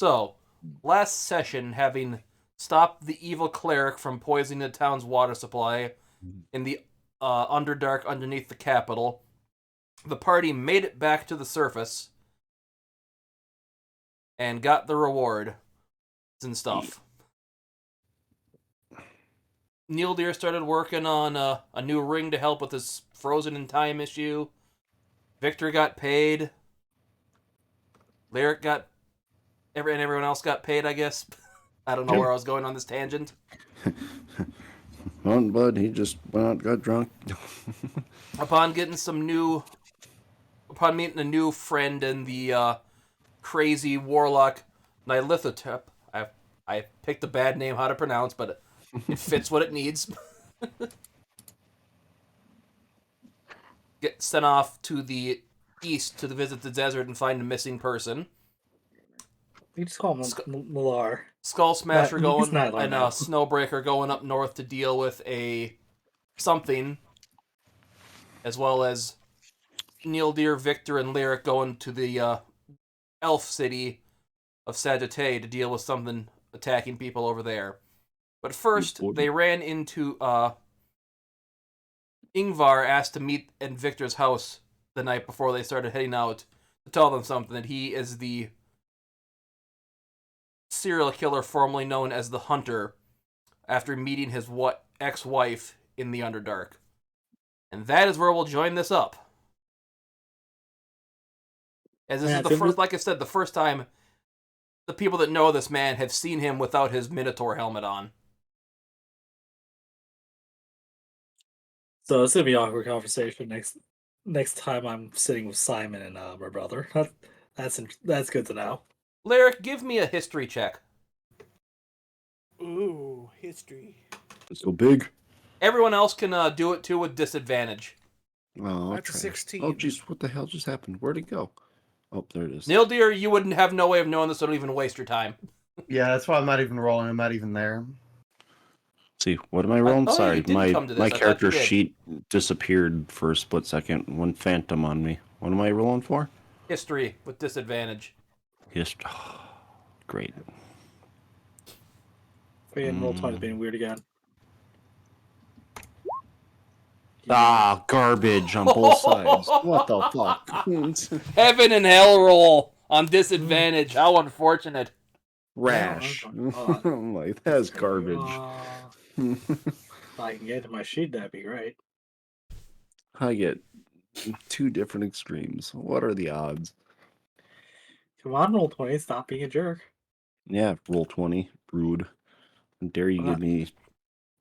So, last session, having stopped the evil cleric from poisoning the town's water supply in the Underdark underneath the capital, the party made it back to the surface and got the reward and stuff. Neildir started working on a new ring to help with his frozen in time issue. Victor got paid. Lyric got... and everyone else got paid, I guess. I don't know where I was going on this tangent. Well, Bud, he just went out and got drunk. Upon meeting a new friend in the crazy warlock Nilithotep, I picked a bad name how to pronounce, but it fits what it needs. Get sent off to the east to visit the desert and find a missing person. You just call him Malar. Skull Smasher going and Snowbreaker going up north to deal with a something, as well as Neildir, Victor, and Lyric going to the elf city of Sagittae to deal with something attacking people over there. But first, they ran into Yngvar asked to meet at Victor's house the night before they started heading out to tell them something, that he is the serial killer formerly known as the Hunter after meeting his ex-wife in the Underdark. And that is where we'll join this up. As this is the first, like I said, the first time the people that know this man have seen him without his Minotaur helmet on. So it's gonna be an awkward conversation next time I'm sitting with Simon and my brother. That's good to know. Lyric, give me a history check. Ooh, history. Let's go big. Everyone else can do it too with disadvantage. Oh, That's a 16. Oh, jeez, what the hell just happened? Where'd it go? Oh, there it is. Neildir, you wouldn't have no way of knowing this, so don't even waste your time. Yeah, that's why I'm not even rolling. I'm not even there. See, what am I rolling? Oh, Sorry, you did come to this. my I thought character you did. sheet disappeared for a split second. One phantom on me. What am I rolling for? History with disadvantage. History. Great. Roll 20 being weird again. Ah, garbage on both sides. What the fuck? Heaven and hell roll on disadvantage. How unfortunate. Rash. I'm like, that's garbage. If I can get to my sheet, that'd be great. I get two different extremes. What are the odds? Come on, roll 20. Stop being a jerk. Yeah, roll 20. Rude. How dare you give me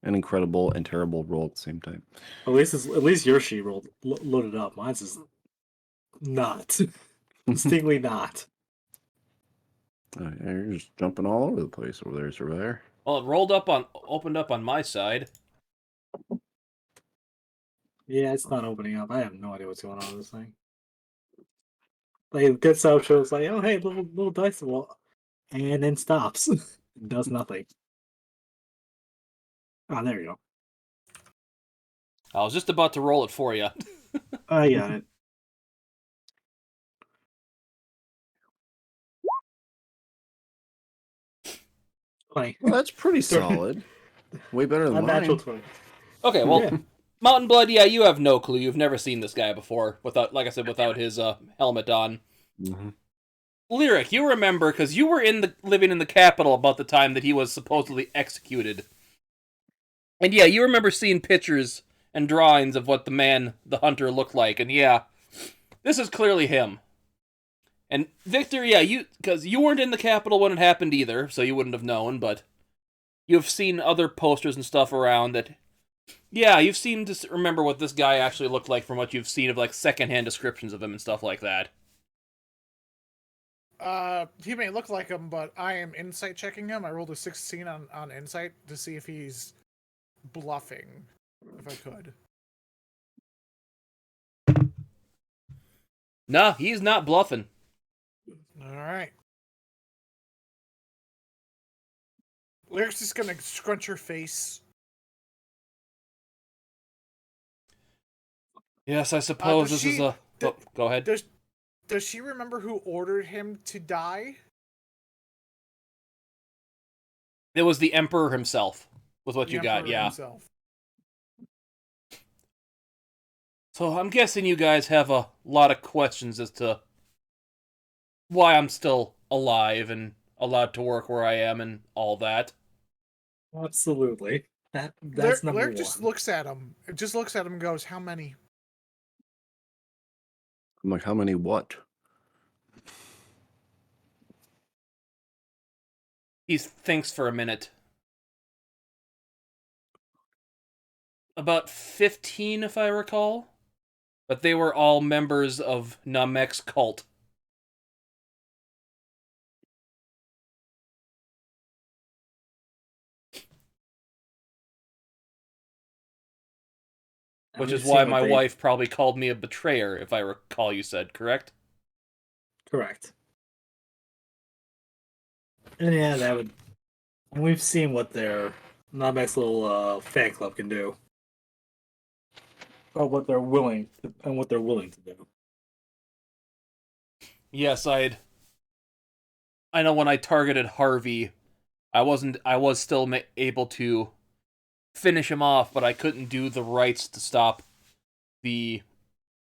an incredible and terrible roll at the same time? At least your sheet rolled loaded up. Mine's is not. Distinctly not. You're just jumping all over the place over there, Surveyor. Well, it opened up on my side. Yeah, it's not opening up. I have no idea what's going on with this thing. Like, it gets out, shows like, oh hey, little dice roll, and then stops. It does nothing. Oh, there you go. I was just about to roll it for you. I got it. Funny. Well, that's pretty solid. Way better than Unnatural mine. 20. Okay, well, Yeah. Mountain Blood, yeah, you have no clue. You've never seen this guy before, without his helmet on. Mm-hmm. Lyric, you remember, because you were living in the capital about the time that he was supposedly executed. And yeah, you remember seeing pictures and drawings of what the Hunter, looked like, and yeah, this is clearly him. And Victor, yeah, because you weren't in the capital when it happened either, so you wouldn't have known, but you've seen other posters and stuff around that, yeah, you've seen to remember what this guy actually looked like from what you've seen of, like, secondhand descriptions of him and stuff like that. He may look like him, but I am insight checking him. I rolled a 16 on insight to see if he's bluffing, if I could. No, he's not bluffing. Alright. Lyric's just gonna scrunch her face. Yes, I suppose this is a... go ahead. Does she remember who ordered him to die? It was the Emperor himself, was what The you got, Emperor yeah. himself. So I'm guessing you guys have a lot of questions as to why I'm still alive and allowed to work where I am and all that. Absolutely. That's number Larry one. just looks at him. Just looks at him and goes, "How many?" I'm like, how many what? He thinks for a minute. About 15, if I recall. But they were all members of Namek's cult. And Which we've is why seen what my they- wife probably called me a betrayer, if I recall you said, correct? Correct. And yeah, that would. And we've seen what their Namex little fan club can do. Or what they're willing to, and what they're willing to do. Yes, I know when I targeted Harvey, I was still able to finish him off, but I couldn't do the rites to stop the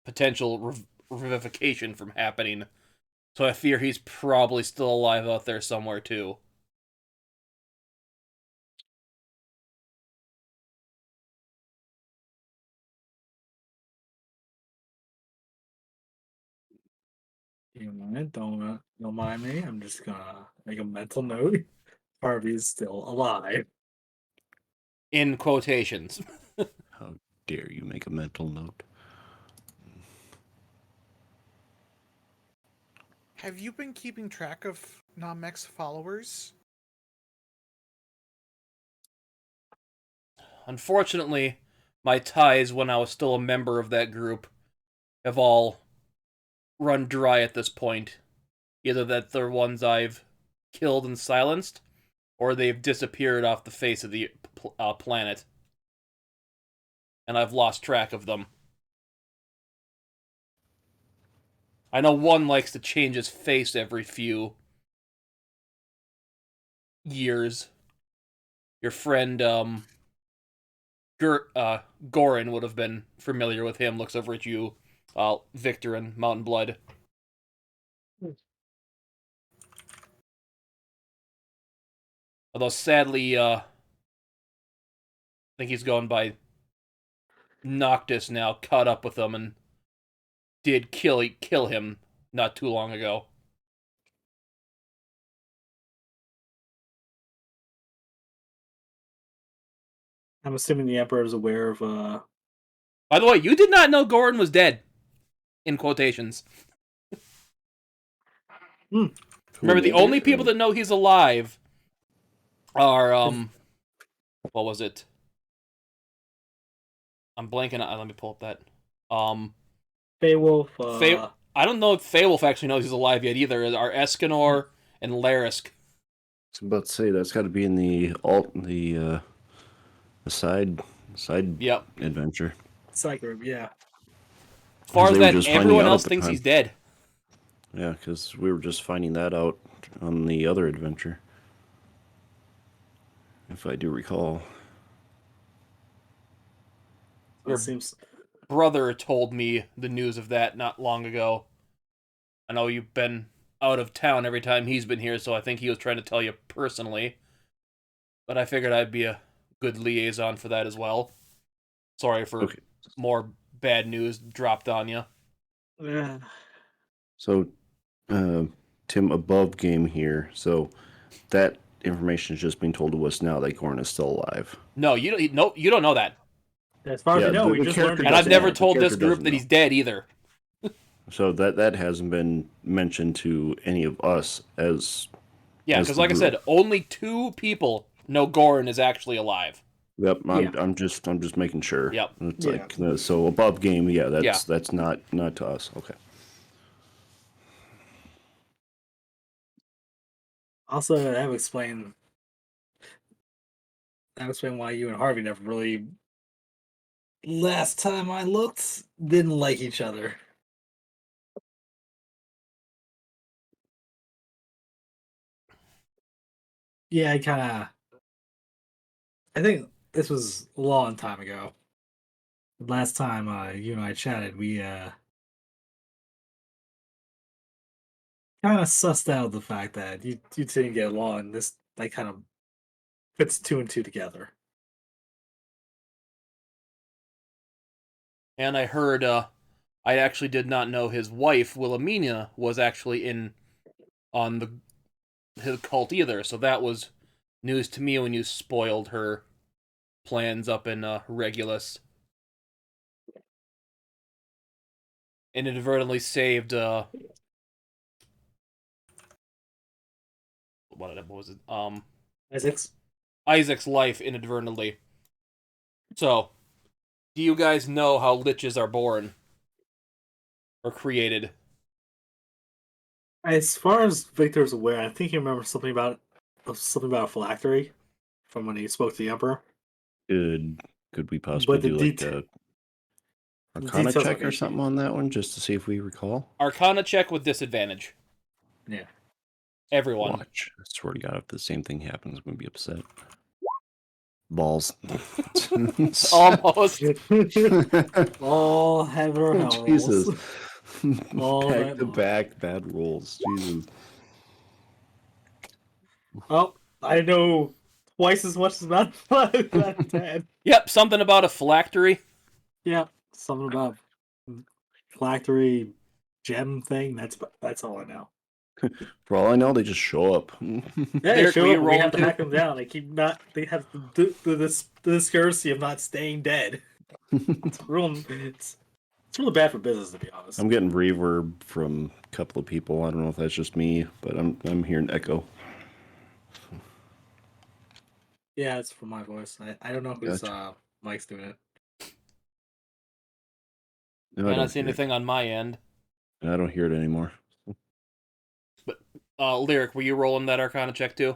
potential revivification from happening. So I fear he's probably still alive out there somewhere too. You mind? Don't mind me. I'm just gonna make a mental note. Harvey's still alive. In quotations. How dare you make a mental note? Have you been keeping track of Namek's followers? Unfortunately, my ties when I was still a member of that group have all run dry at this point. Either that they're ones I've killed and silenced, or they've disappeared off the face of the planet. And I've lost track of them. I know one likes to change his face every few years. Your friend, Gorin would have been familiar with him. Looks over at you, Victor and Mountain Blood. Although sadly, I think he's going by Noctis now, caught up with him and did kill him not too long ago. I'm assuming the Emperor is aware of By the way, you did not know Gorin was dead. In quotations. Remember, the only people that know he's alive are, what was it? I'm blanking out. Let me pull up that. Beowulf. I don't know if Feywolf actually knows he's alive yet either. Are Escanor and Larisk. I was about to say that's got to be in the side Yep. adventure. Side group, yeah. As far as They were that, just finding everyone out else at the thinks time. he's dead. Yeah, because we were just finding that out on the other adventure, if I do recall. Your It seems brother told me the news of that not long ago. I know you've been out of town every time he's been here, so I think he was trying to tell you personally. But I figured I'd be a good liaison for that as well. Sorry for more bad news dropped on you. yeah. So, Tim, above game here. So, that information is just being told to us now that Gorn is still alive. No, you don't know that. As far as Yeah, you know, the- we the just character learned. And I've doesn't never know. The told this character group doesn't that know. he's dead either. So that hasn't been mentioned to any of us as. Yeah, as because the like I group. said, only 2 people know Gorin is actually alive. Yep, Yeah. I'm just making sure. Yep. It's Yeah. like so above game, yeah, Yeah. that's not to us. Okay. Also, that would explain why you and Harvey never really. Last time I looked, didn't like each other. Yeah, I kind of I think this was a long time ago. Last time you and I chatted, we kind of sussed out the fact that you two didn't get along. This like kind of puts two and two together. And I heard, I actually did not know his wife, Wilhelmina, was actually in on his cult either. So that was news to me when you spoiled her plans up in Regulus. And inadvertently saved, what was it? Isaacs. Isaac's life inadvertently. So, do you guys know how liches are born? Or created? As far as Victor's aware, I think he remembers something about a phylactery from when he spoke to the Emperor. Could we possibly But the do like deta- a the Arcana details check are or iffy. something on that one, just to see if we recall? Arcana check with disadvantage. Yeah. Everyone. Watch. I swear to God, if the same thing happens, I'm gonna be upset. Balls. Almost. All heaven or hell Oh, Jesus. rolls. All Back night to long. back bad rolls. Jesus. Oh, I know twice as much as that Ted. Yep, something about a phylactery. Yeah, something about phylactery gem thing. That's all I know. For all I know, they just show up. Yeah, Derek, they were show you up. And we have rolling to too? hack them down. They keep not. They have the scarcity of not staying dead. It's really bad for business, to be honest. I'm getting reverb from a couple of people. I don't know if that's just me, but I'm hearing echo. Yeah, it's from my voice. I don't know whose Gotcha. mic's doing it. No, I I don't don't see hear it. anything on my end. I don't hear it anymore. Lyric, were you rolling that Arcana check too?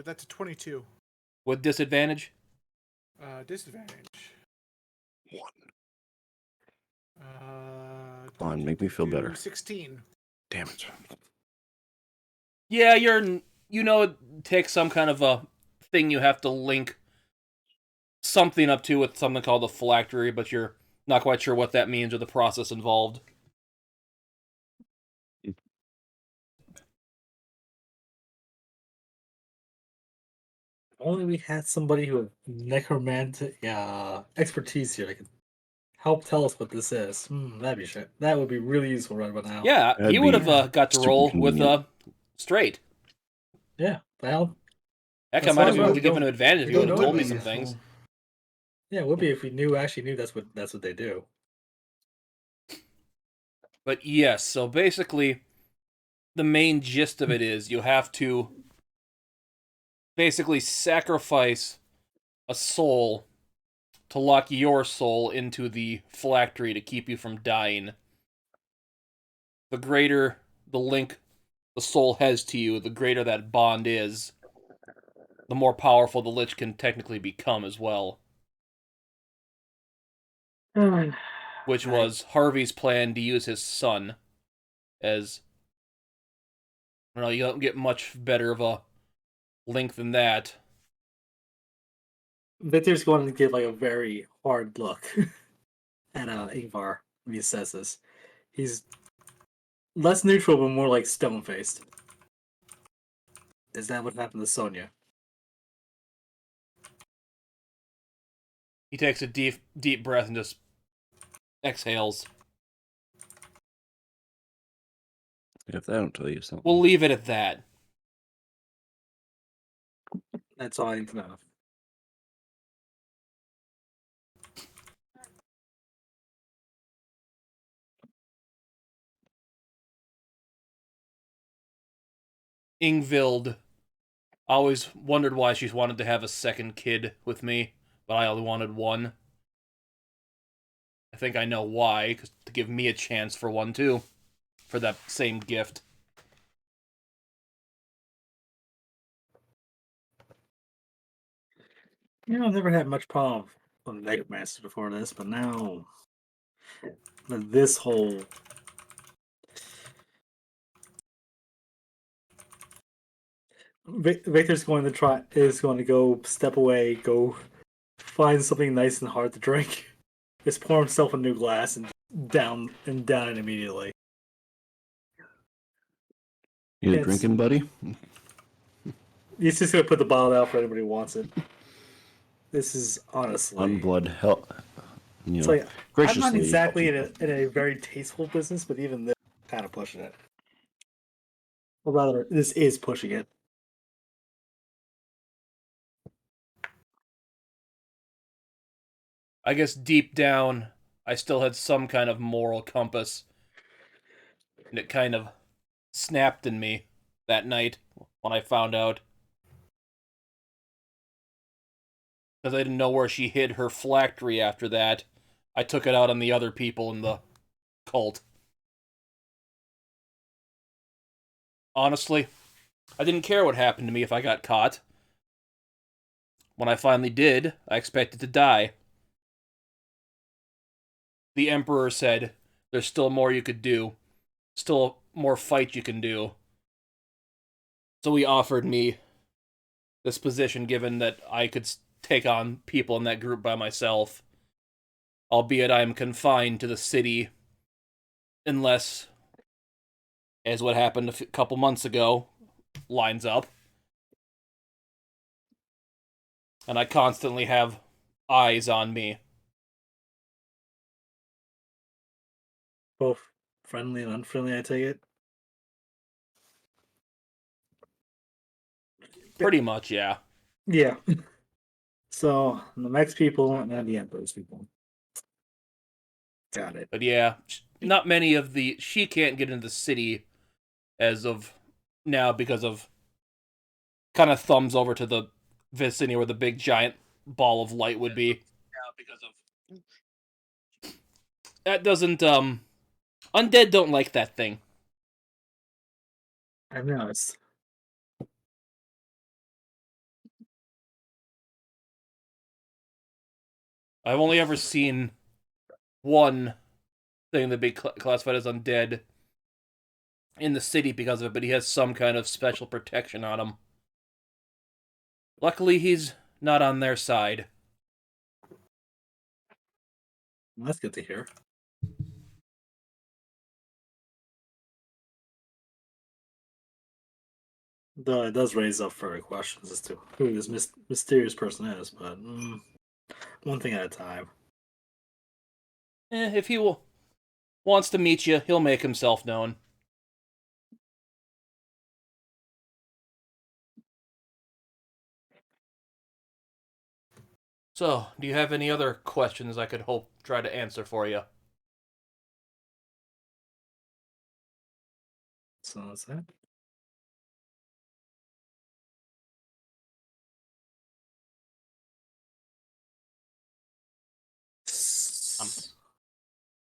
That's a 22. With disadvantage? Disadvantage. One. Come on, make me feel better. 16. Damn it. Yeah, it takes some kind of a thing you have to link something up to with something called a phylactery, but you're not quite sure what that means or the process involved. Only we had somebody who had necromantic expertise here that could help tell us what this is. That'd be shit. That would be really useful right about now. Yeah, he That'd would be have got to super roll with convenient. straight. Yeah. Well, Heck, I That's might why have we even don't- given him advantage if we he would don't have told know me these. some things. yeah, it would be if we actually knew that's what they do. But yes, so basically, the main gist of it is you have to basically sacrifice a soul to lock your soul into the phylactery to keep you from dying. The greater the link the soul has to you, the greater that bond is, the more powerful the Lich can technically become as well. Which was Harvey's plan to use his son as... I don't know, you don't get much better of a link than that. Victor's going to give like a very hard look at Yngvar when he says this. He's less neutral, but more like stone faced. Is that what happened to Sonya? He takes a deep breath and just exhales. If that don't tell you something. We'll leave it at that. That's all I need to know. Ingvild always wondered why she's wanted to have a second kid with me, but I only wanted one. I think I know why, 'cause to give me a chance for one too, for that same gift. I've never had much problem with Necromancer before this, but now this whole Victor's going to go step away, go find something nice and hard to drink. Just pour himself a new glass and down it immediately. You It's- drinking, buddy? He's just gonna put the bottle out for anybody who wants it. This is honestly, Unblood hell. You it's know, like I'm graciously. not exactly help in a very tasteful business, but even this is kind of pushing it. Or rather, this is pushing it. I guess deep down, I still had some kind of moral compass, and it kind of snapped in me that night when I found out. Because I didn't know where she hid her phylactery after that. I took it out on the other people in the cult. Honestly, I didn't care what happened to me if I got caught. When I finally did, I expected to die. The Emperor said, there's still more you could do. Still more fight you can do. So he offered me this position given that I could take on people in that group by myself. Albeit I am confined to the city unless, as what happened a couple months ago, lines up. And I constantly have eyes on me. Both friendly and unfriendly, I take it. Pretty much, yeah. Yeah. So the Mex people and the Emperor's people. Got it. But yeah, not many of the... She can't get into the city as of now because of... Kind of thumbs over to the vicinity where the big giant ball of light would be. That doesn't, Undead don't like that thing. I know it's I've only ever seen one thing that be classified as undead in the city because of it, but he has some kind of special protection on him. Luckily, he's not on their side. that's good to hear. Though it does raise up further questions as to who this mysterious person is, but one thing at a time. If he wants to meet you, he'll make himself known. So, do you have any other questions I could try to answer for you? So that's that.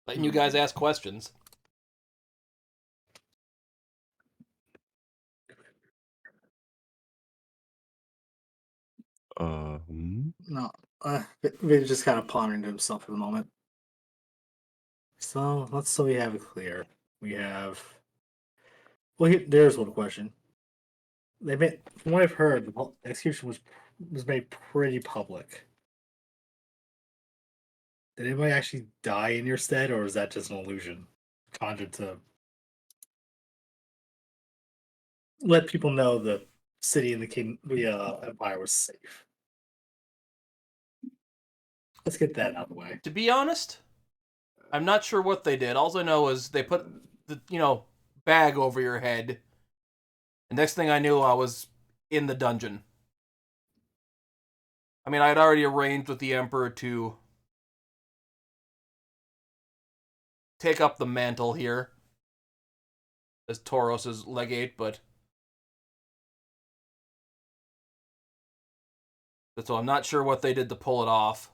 Letting you guys ask questions. No, Victor's just kind of pondering to himself for the moment. So we have it clear. We have. Well, there's one question. From what I've heard, the execution was made pretty public. Did anybody actually die in your stead, or is that just an illusion conjured to let people know the city and the empire was safe? Let's get that out of the way. To be honest, I'm not sure what they did. All I know is they put the, bag over your head. The next thing I knew, I was in the dungeon. I mean, I had already arranged with the Emperor to take up the mantle here as Tauros's legate, but so I'm not sure what they did to pull it off.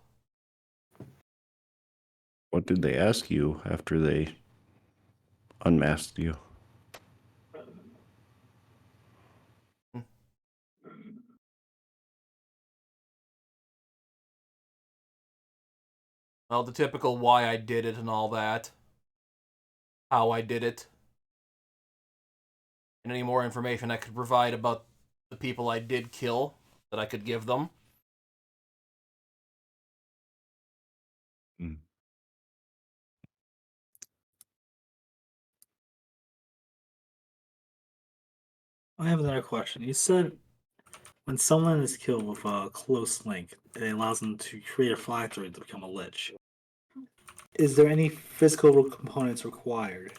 What did they ask you after they unmasked you? Well, the typical why I did it and all that. How I did it. And any more information I could provide about the people I did kill that I could give them. I have another question. You said when someone is killed with a close link, it allows them to create a factory to become a lich. Is there any physical components required?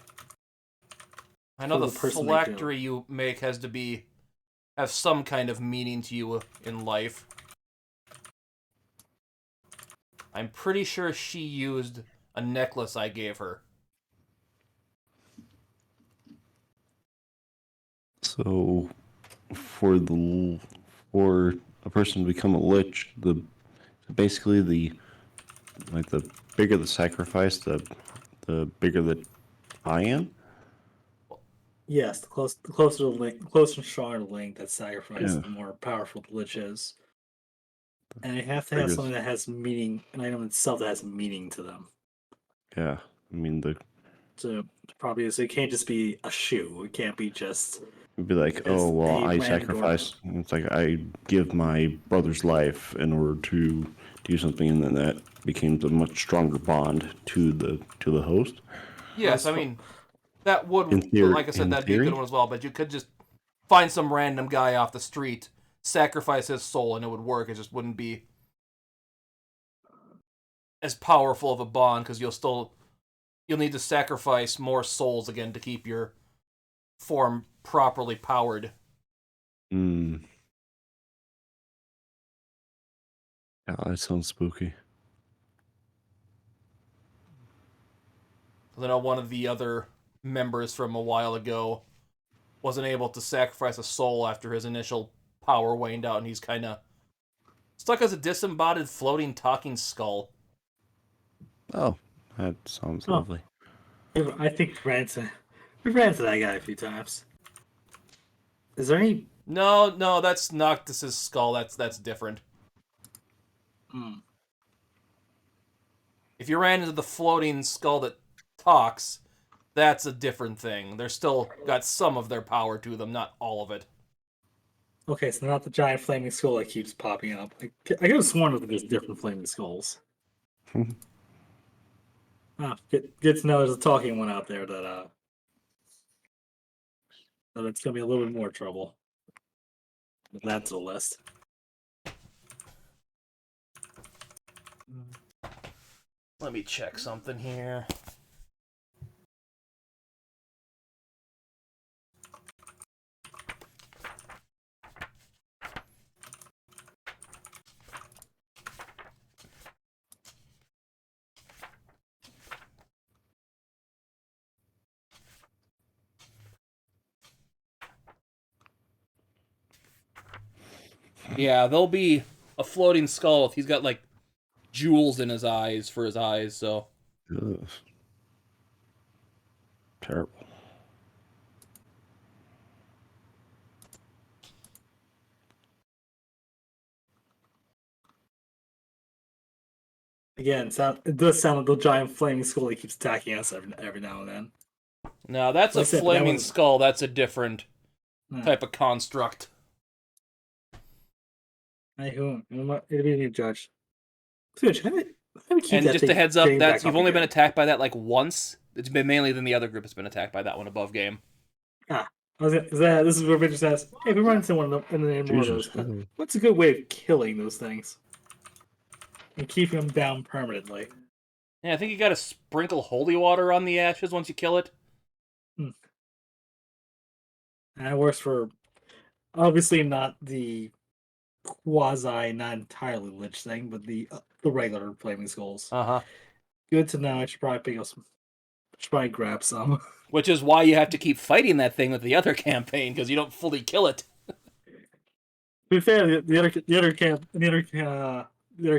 I know For the the person they kill. phylactery you make has to have some kind of meaning to you in life. I'm pretty sure she used a necklace I gave her. So, for a person to become a lich, basically the bigger the sacrifice, the bigger the tie-in. Yes, the closer the link, closer and stronger the link that sacrifice, Yeah. the more powerful the lich is. And they have to Bigger have the- something that has meaning, an item itself that has meaning to them. Yeah, I mean So probably so it can't just be a shoe. It can't be just it'd be like, It's oh well, a I random sacrifice. It's like I give my brother's life in order to do something, and then that becomes a much stronger bond to the host. Yes, I mean, that would, In theory, like I said, in that'd be a good theory? one as well, but you could just find some random guy off the street, sacrifice his soul, and it would work. It just wouldn't be as powerful of a bond, because you'll need to sacrifice more souls again to keep your form properly powered. Hmm. Yeah, that sounds spooky. I know one of the other members from a while ago wasn't able to sacrifice a soul after his initial power waned out, and he's kind of stuck as a disembodied floating talking skull. Oh, that sounds Oh. lovely. I think we ran into that guy a few times. Is there any? No, that's Noctis's skull. That's different. Hmm. If you ran into the floating skull that talks, that's a different thing. They're still got some of their power to them, not all of it. Okay, so not the giant flaming skull that keeps popping up. I could have sworn that there's different flaming skulls. Good to know there's a talking one out there that it's gonna be a little bit more trouble. Add to the list. Let me check something here. Yeah, there'll be a floating skull. He's got like jewels in his eyes for his eyes, so Ugh. Terrible. Again, it does sound like the giant flaming skull that keeps attacking us every now and then. now that's Like a I said, that flaming was- skull. That's a different Yeah. type of construct. Hey, who? It'll be a new judge. Switch, how do we keep And that just a thing heads up, getting that's back you've up only been again? attacked by that like once. It's been mainly than the other group has been attacked by that one above game. This is where Victor says, "Hey, if we run into one of them, and then more of Jesus. those, what's a good way of killing those things and keeping them down permanently?" Yeah, I think you gotta sprinkle holy water on the ashes once you kill it. And that works for obviously not the quasi, not entirely lich thing, but the regular flaming skulls. Uh-huh. Good to know. I should probably pick up some. Should probably grab some. Which is why you have to keep fighting that thing with the other campaign, because you don't fully kill it. To be fair, the other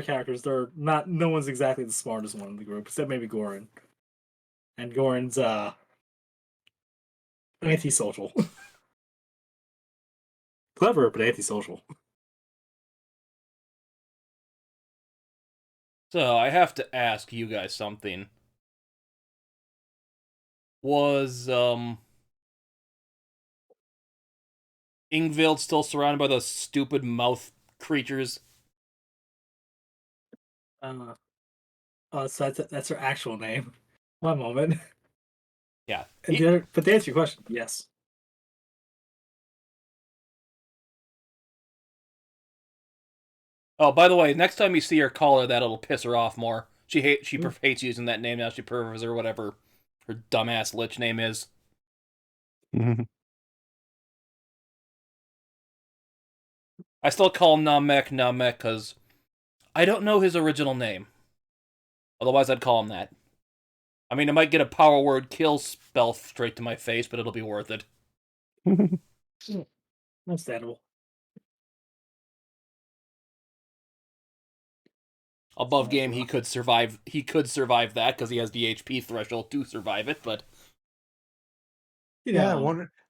characters, they're not. No one's exactly the smartest one in the group, except maybe Goran. And Goran's antisocial. Clever, but antisocial. So I have to ask you guys something. Was Yngvild's still surrounded by those stupid mouth creatures. So that's her actual name. One moment. Yeah. And but to answer your question, yes. Oh, by the way, next time you see her, call her that. It'll piss her off more. She hates using that name now. She prefers or whatever her dumbass lich name is. I still call Namek Namek because I don't know his original name. Otherwise, I'd call him that. I mean, I might get a power word kill spell straight to my face, but it'll be worth it. Understandable. Above game, he could survive. He could survive that because he has the HP threshold to survive it. But Yeah,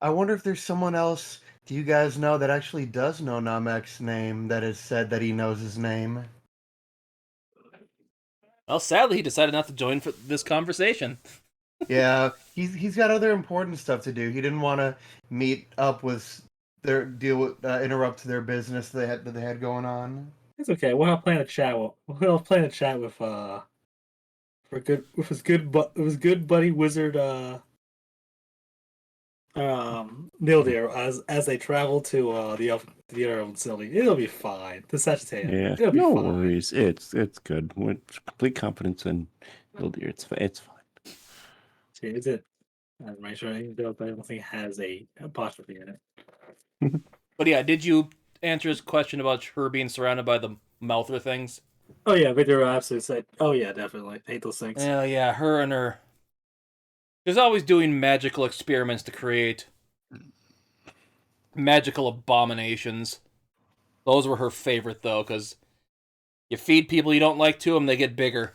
I wonder if there's someone else. Do you guys know that actually does know Namek's name that has said that he knows his name? well, sadly, he decided not to join for this conversation. Yeah, he's got other important stuff to do. He didn't want to meet up with interrupt their business that they had going on. It's okay. We'll have playing a chat. We'll play a chat with with his good buddy wizard Nildir as they travel to the other facility. It'll be fine. The Sagittarian. Yeah, It'll be no fine. worries. It's good. With complete confidence in Hildir, it's fine. See, is it? I'm not sure. I don't think it has a apostrophe in it. But yeah, did you answer his question about her being surrounded by the mouther things? Oh yeah, Victor absolutely said. Oh yeah, definitely. I hate those things. Yeah, her and her. She's always doing magical experiments to create magical abominations. Those were her favorite, though, because you feed people you don't like to them, they get bigger.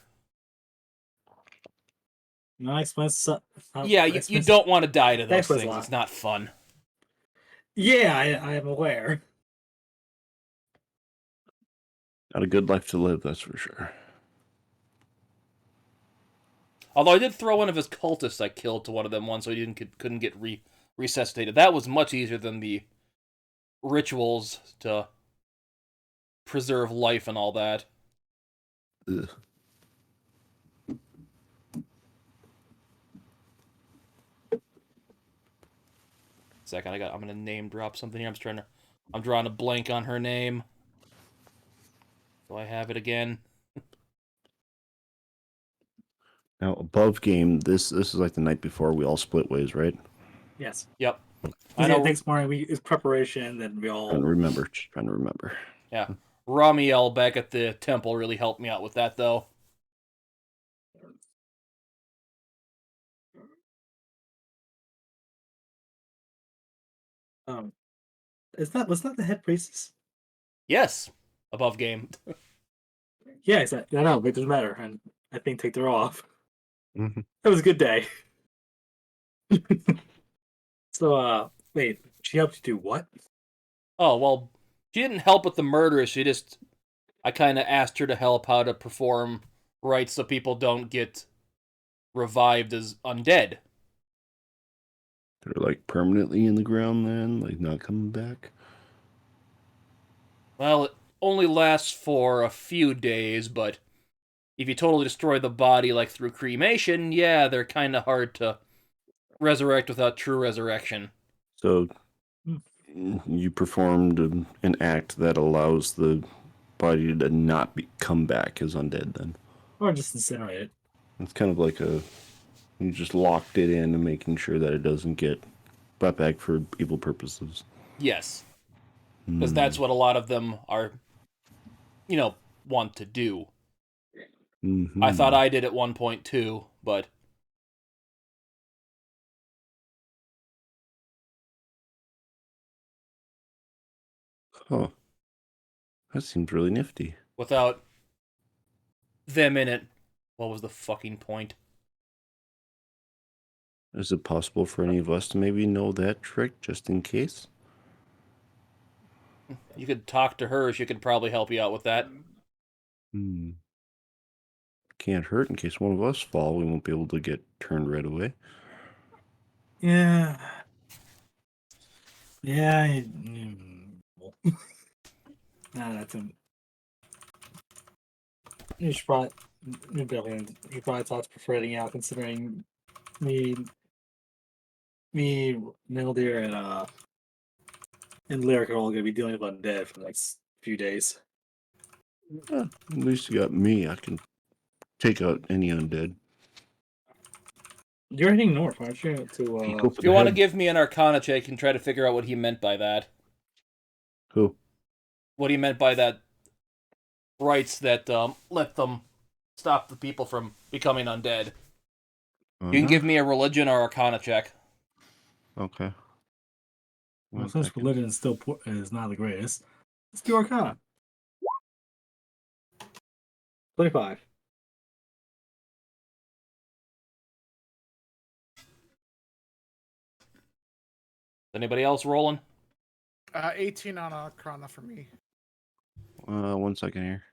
No, I explain Yeah, you don't want to die to those things. a lot. It's not fun. Yeah, I am aware. Not a good life to live, that's for sure. Although I did throw one of his cultists I killed to one of them once, so he couldn't get resuscitated. That was much easier than the rituals to preserve life and all that. Ugh. Second, I'm gonna name drop something here. I'm drawing a blank on her name. Do I have it again? Now, above game, this is like the night before we all split ways, right? Yes. Yep. I know. Next morning it's preparation. Then we all Trying to remember. Yeah. Ramiel back at the temple really helped me out with that, though. was that the head priestess? Yes. Above game. Yeah, exactly. I know, but it doesn't matter. And I think take her off. Mm-hmm. It was a good day. So, wait, she helped you do what? Oh, well, she didn't help with the murder. I kind of asked her to help how to perform rites so people don't get revived as undead. They're like permanently in the ground then, like not coming back. Well, it only lasts for a few days, but if you totally destroy the body like through cremation, yeah, they're kind of hard to resurrect without true resurrection. So you performed an act that allows the body to not come back as undead then. Or just incinerate it. It's kind of like you just locked it in and making sure that it doesn't get brought back for evil purposes. Yes. Because that's what a lot of them are, want to do. Mm-hmm. I thought I did at one point too, but... Huh. That seems really nifty. Without them in it, what was the fucking point? Is it possible for any of us to maybe know that trick just in case? You could talk to her. She could probably help you out with that. Can't hurt in case one of us fall. We won't be able to get turned right away. Yeah. Yeah. Nah, that's him. You should probably, you probably thought prefer heading out, considering me, Mildeer, and Lyric are all gonna be dealing with undead for the next few days. At least you got me. I can take out any undead. You're heading north, aren't you? You To go for If you the want to head. give me an Arcana check and try to figure out what he meant by that. Who? What he meant by that rights that let them stop the people from becoming undead. You can give me a religion or Arcana check. Okay. well, One since second. religion is still is not the greatest, let's do Arcana. 25. Anybody else rolling? 18 on Arcana for me. 1 second here.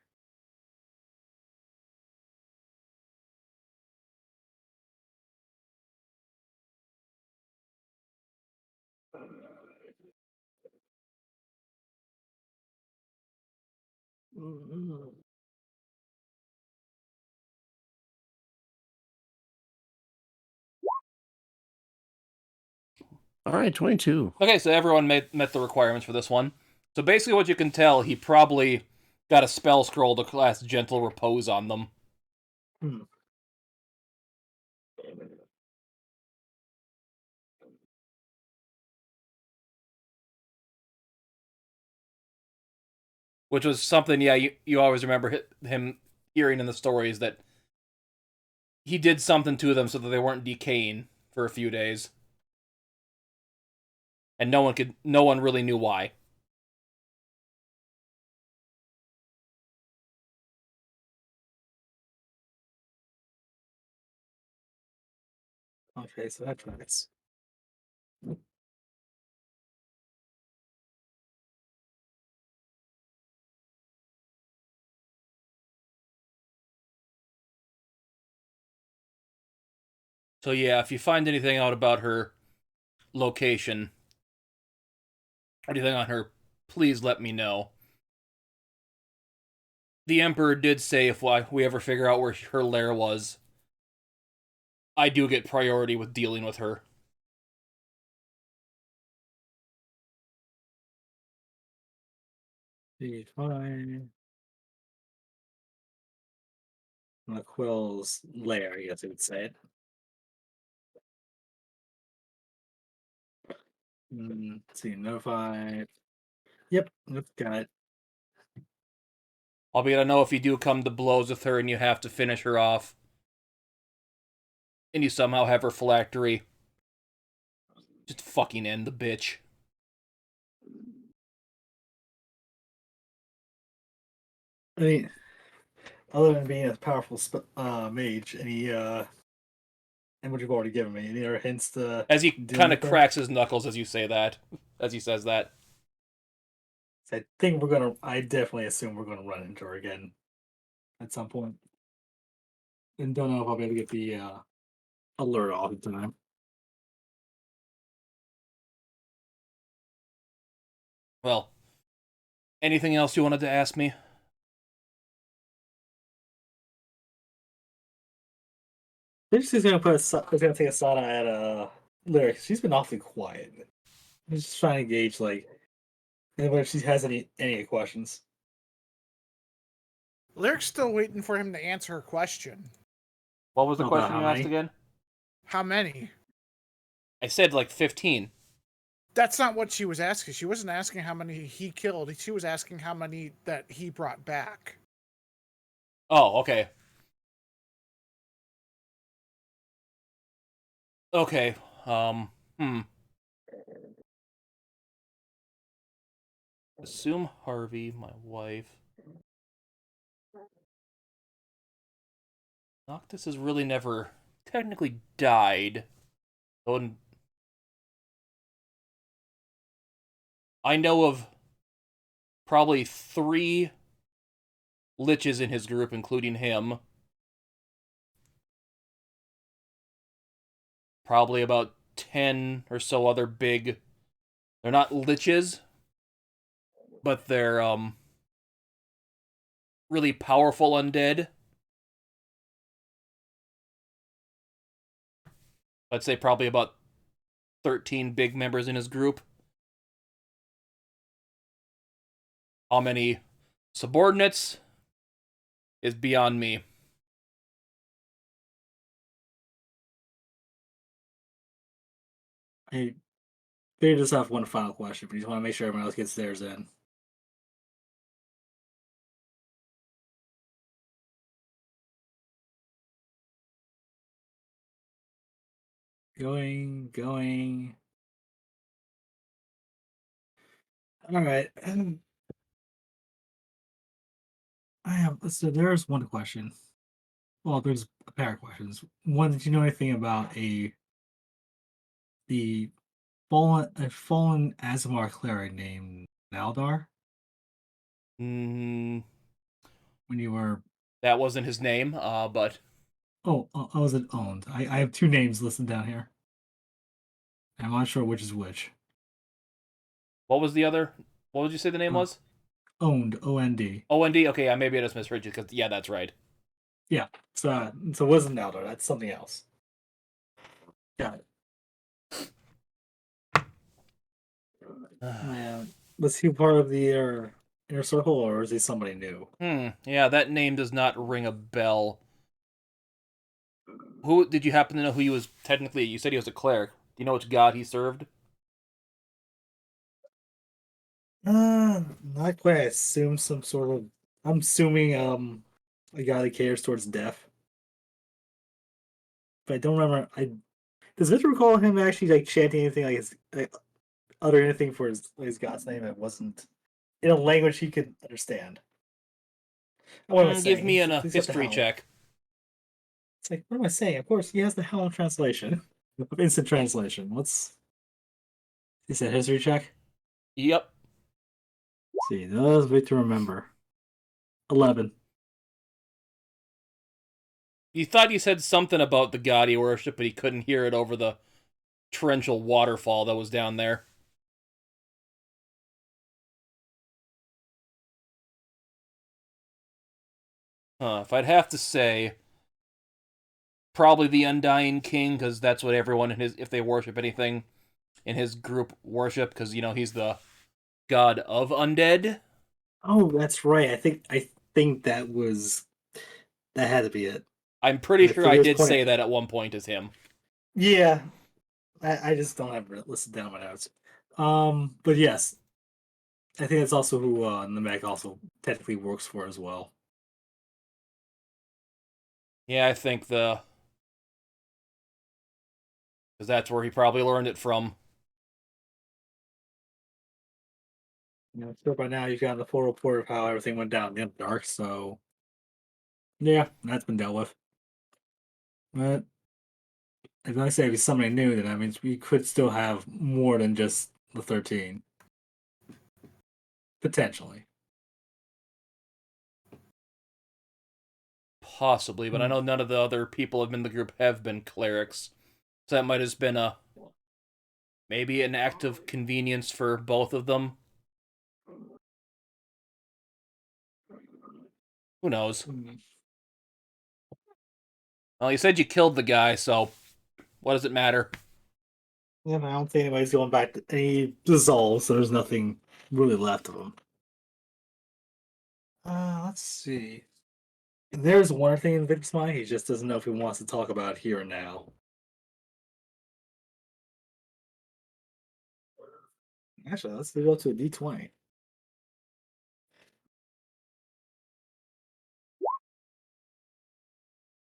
All right, 22. Okay, so everyone met the requirements for this one. So basically what you can tell, he probably got a spell scroll to cast Gentle Repose on them. Hmm. Which was something, yeah, you always remember him hearing in the stories that he did something to them so that they weren't decaying for a few days. And no one really knew why. Okay, so that tracks. So yeah, if you find anything out about her location, anything on her, please let me know. The Emperor did say if we ever figure out where her lair was, I do get priority with dealing with her. Fine. Quill's lair, I guess you would say it. Let's see, notified. Yep, got it. Albeit I know if you do come to blows with her and you have to finish her off, and you somehow have her phylactery, just fucking end the bitch. I mean, other than being a powerful mage, and what you've already given me, any other hints to As he do kind of anything? cracks his knuckles as you say that, as he says that. I I definitely assume we're gonna run into her again at some point. And don't know if I'll be able to get the alert all the time. Well, anything else you wanted to ask me? She's gonna take a shot at Lyric. She's been awfully quiet. I'm just trying to gauge like if she has any questions. Lyric's still waiting for him to answer her question. What was the About question how you asked many? again? How many? I said like 15. That's not what she was asking. She wasn't asking how many he killed. She was asking how many that he brought back. Oh, okay. Okay. Hmm. Assume Harvey, my wife. Noctis has really never technically died. Though I know of probably 3 liches in his group, including him. Probably about 10 or so other big. They're not liches, but they're really powerful undead. I'd say probably about 13 big members in his group. How many subordinates is beyond me. I they just have one final question, but you just want to make sure everyone else gets theirs in. Going. All right. I have so there's one question. Well, there's a pair of questions. One, did you know anything about the fallen Azamar cleric named Naldar Mm, when you were that wasn't his name, but oh, was it owned? I have two names listed down here. I'm not sure which is which. what was the other? What would you say the name Uh, was? Owned, OND. OND? Okay, yeah, maybe I just misheard you, because, yeah, that's right. Yeah. So it wasn't Naldar, that's something else. Got it. Yeah. Was he part of the inner circle, or is he somebody new? Yeah, that name does not ring a bell. Who did you happen to know who he was technically? You said he was a cleric. Do you know which god he served? Not quite. I assume some sort of. I'm assuming a guy that caters towards death. But I don't remember. I does Victor recall him actually like chanting anything like his utter anything for his god's name that wasn't in a language he could understand. What am I Give saying? me He's, a he's got the history helm. check. It's like, what am I saying? Of course, he has the helm translation, instant translation. What's he said? History check. Yep. Let's see, does Victor remember? 11. You thought you said something about the god he worshipped, but he couldn't hear it over the torrential waterfall that was down there. If I'd have to say, probably the Undying King, because that's what everyone in his, if they worship anything in his group, worship, because, he's the god of undead. Oh, that's right. I think that had to be it. I'm pretty I sure I figure it's did point. say that at one point as him. Yeah, I just don't have it listed down my notes. But yes, I think that's also who Namek also technically works for as well. Yeah, I think because that's where he probably learned it from. Sure by now you've got the full report of how everything went down in the dark, so yeah, that's been dealt with. But as I say, if he's somebody new, then that means we could still have more than just the 13. Potentially. Possibly, but I know none of the other people in the group have been clerics. So that might have been maybe an act of convenience for both of them. Who knows? Hmm. Well, you said you killed the guy, so what does it matter? Yeah, I don't think anybody's going back to any dissolve, so there's nothing really left of them. Let's see. There's one thing in Vic's mind, he just doesn't know if he wants to talk about it here and now. Actually, let's go to a D20.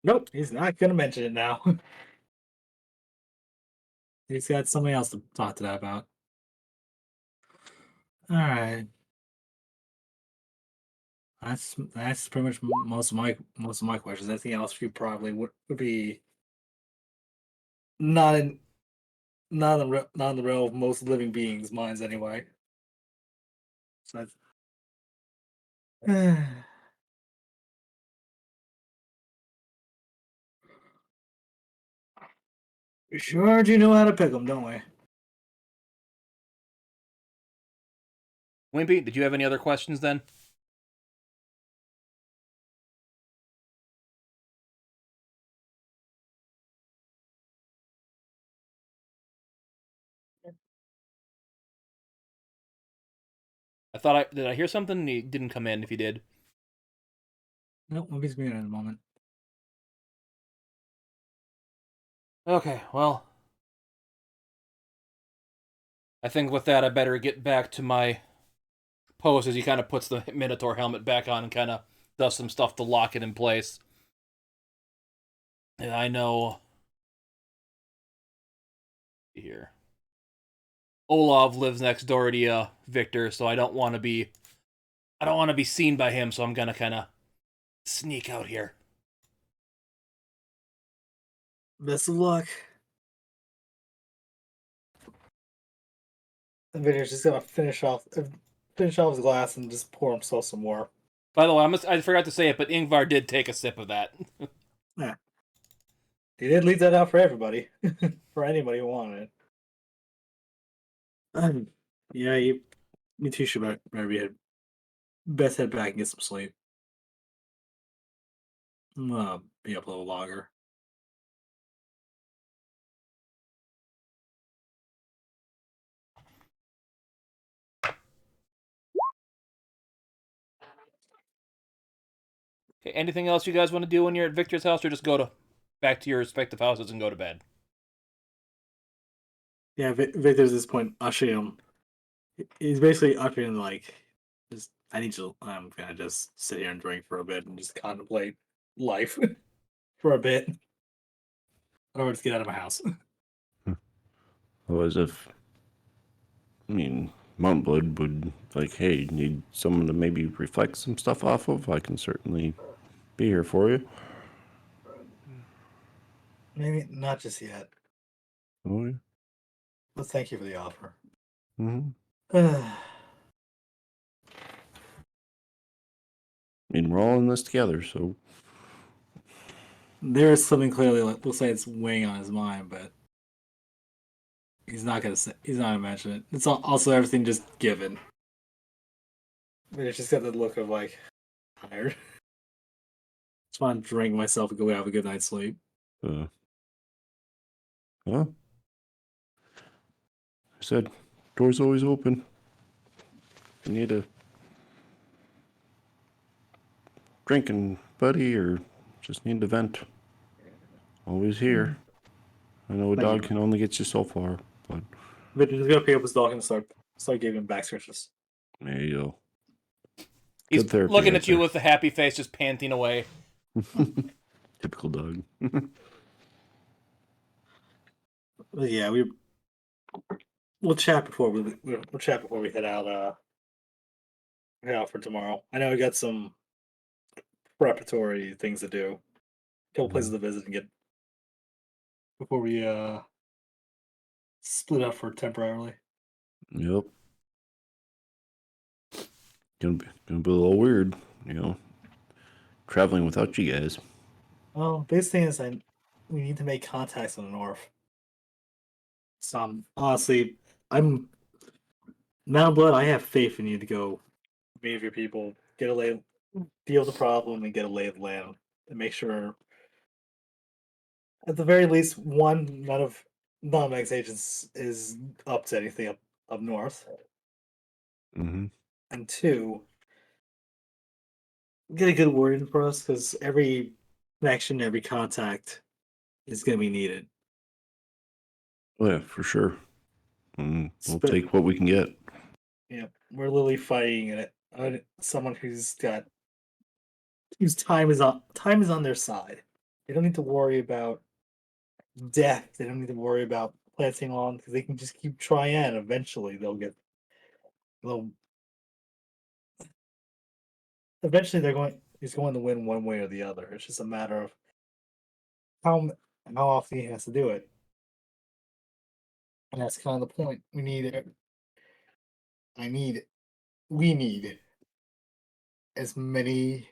Nope, he's not gonna mention it now. He's got something else to talk to that about. Alright. That's pretty much most of my questions. Anything else you probably would be not in not in the realm of most living beings' minds anyway. So that's we sure do know how to pick them, don't we? Wimpy, did you have any other questions then? Did I hear something? He didn't come in. If he did, No, Wimpy's muted in a moment. okay. Well, I think with that, I better get back to my pose as he kind of puts the Minotaur helmet back on and kind of does some stuff to lock it in place. And I know here, Olav lives next door to Victor, so I don't want to be seen by him. So I'm gonna kind of sneak out here. Best of luck. And Victor's just gonna finish off his glass and just pour himself some more. By the way, I forgot to say it, but Yngvar did take a sip of that. Yeah. He did leave that out for everybody. For anybody who wanted it. Yeah, me too should maybe best head back and get some sleep. I'm gonna be up a little longer. Okay, anything else you guys want to do when you're at Victor's house, or just back to your respective houses and go to bed? Yeah, Victor's at this point ushering him. He's basically ushering like, I'm gonna just sit here and drink for a bit and just contemplate life for a bit. Or just get out of my house. Otherwise, Mount Blood would like, hey, need someone to maybe reflect some stuff off of. I can certainly be here for you. Maybe not just yet. Oh yeah. But thank you for the offer. Mm-hmm. We're all in this together, so There is something clearly like we'll say it's weighing on his mind, but he's not gonna mention it. It's also everything just given. It's just got the look of like tired. Just want to drink myself and go have a good night's sleep. Well, I said, door's always open. You need a drinking buddy or just need to vent. Always here. I know a Thank dog you. can only get you so far, but Victor's gonna pick up his dog and start giving him back scratches. there you go. He's Good therapy looking right at you there. with a happy face, just panting away. Typical dog. Yeah, we'll chat before we head out. Head out for tomorrow. I know we got some preparatory things to do. A couple places to visit and get before we split up for temporarily. Yep. Gonna be a little weird, traveling without you guys. Well, biggest thing is we need to make contacts in the north. So honestly, I'm now, Blood. I have faith in you to go meet with your people, deal with the problem, and get a lay of the land, and make sure, at the very least, one, none of Max agents is up to anything up north, Mm-hmm. and two, get a good word in for us because every connection, every contact is going to be needed. Oh yeah, for sure. We'll Spe- take what we can get. Yeah, we're literally fighting someone whose time is on their side. They don't need to worry about death. They don't need to worry about planting on because they can just keep trying. And eventually, they'll. Eventually, he's going to win one way or the other. It's just a matter of how how often he has to do it, and that's kind of the point. We need. We need as many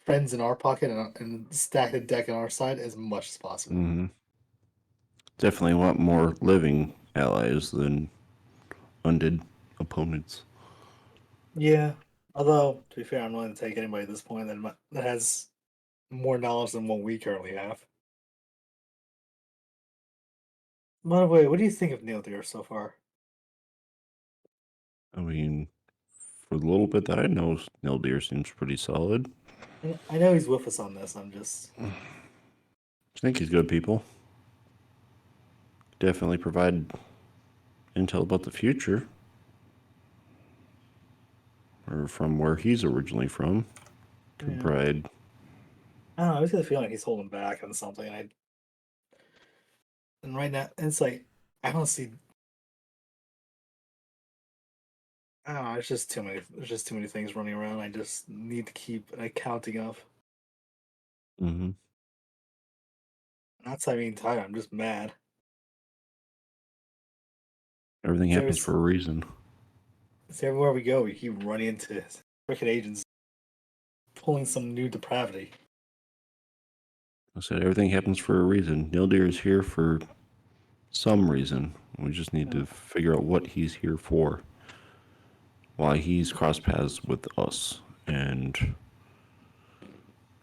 friends in our pocket and stack the deck on our side as much as possible. Mm-hmm. Definitely want more living allies than undead opponents. Yeah. Although, to be fair, I'm willing to take anybody at this point that has more knowledge than what we currently have. By the way, what do you think of Neil Deere so far? I mean, for the little bit that I know, Neil Deer seems pretty solid. I know he's with us on this. I'm just. I think he's good people. Definitely provide intel about the future, or from where he's originally from. Can Yeah. provide. I don't know. I just got a feeling he's holding back on something. And right now, it's like I don't see. I don't know. It's just too many. There's just too many things running around. I just need to keep an accounting of. Mm-hmm. Not that I'm being tired. I'm just mad. Everything happens There's for a reason. it's everywhere we go. We keep running into freaking agents pulling some new depravity. I said everything happens for a reason. Neil Deer is here for some reason. We just need Yeah. to figure out what he's here for. Why he's cross paths with us, and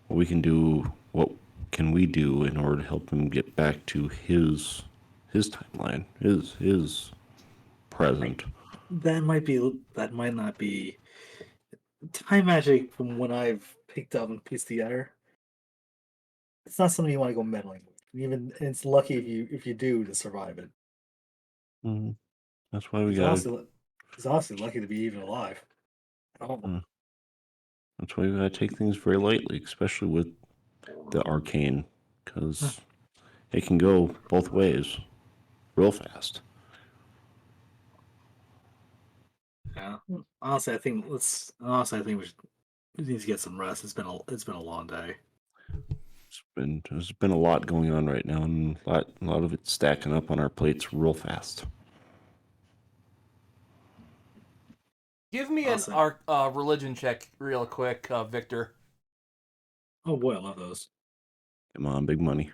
what we can do. What can we do in order to help him get back to his timeline, his Right. present. That might be. That might not be time magic from what I've picked up and pieced together. It's not something you want to go meddling with. Even and it's lucky if you do to survive it. Mm-hmm. That's why we He's gotta. honestly he's honestly lucky to be even alive. Oh, That's why we gotta take things very lightly, especially with the arcane, because it can go both ways, real fast. yeah. Honestly, I think let's. Honestly, I think we need to get some rest. It's been a long day. There's been a lot going on right now, and a lot of it stacking up on our plates real fast. Give me an Awesome. religion check real quick, Victor. Oh boy, I love those. Come on, big money.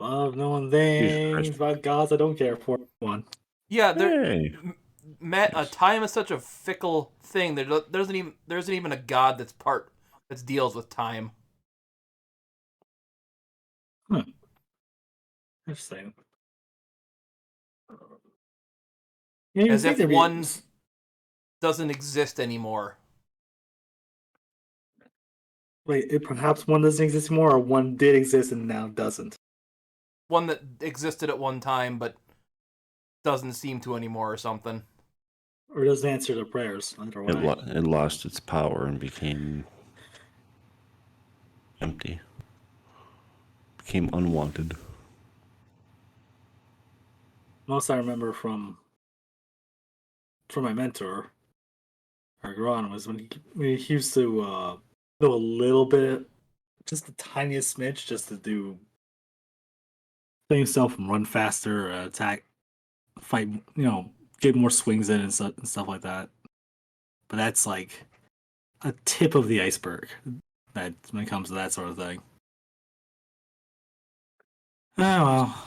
Love knowing Jesus things Christ. about gods I don't care for. One. Yeah, Hey. Matt, Nice. time is such a fickle thing. There isn't even a god that deals with time. Huh. Interesting. Yeah, you As think if there'd be. one doesn't exist anymore. Wait, perhaps one doesn't exist anymore, or one did exist and now doesn't. One that existed at one time but doesn't seem to anymore or something. Or doesn't answer their prayers. Either way. It lost its power and became empty. Became unwanted. Most I remember from my mentor, Agron, was when he used to do a little bit, just the tiniest smidge, just to do play himself and run faster, attack, fight, get more swings in and stuff like that. But that's like a tip of the iceberg. That when it comes to that sort of thing. Oh well.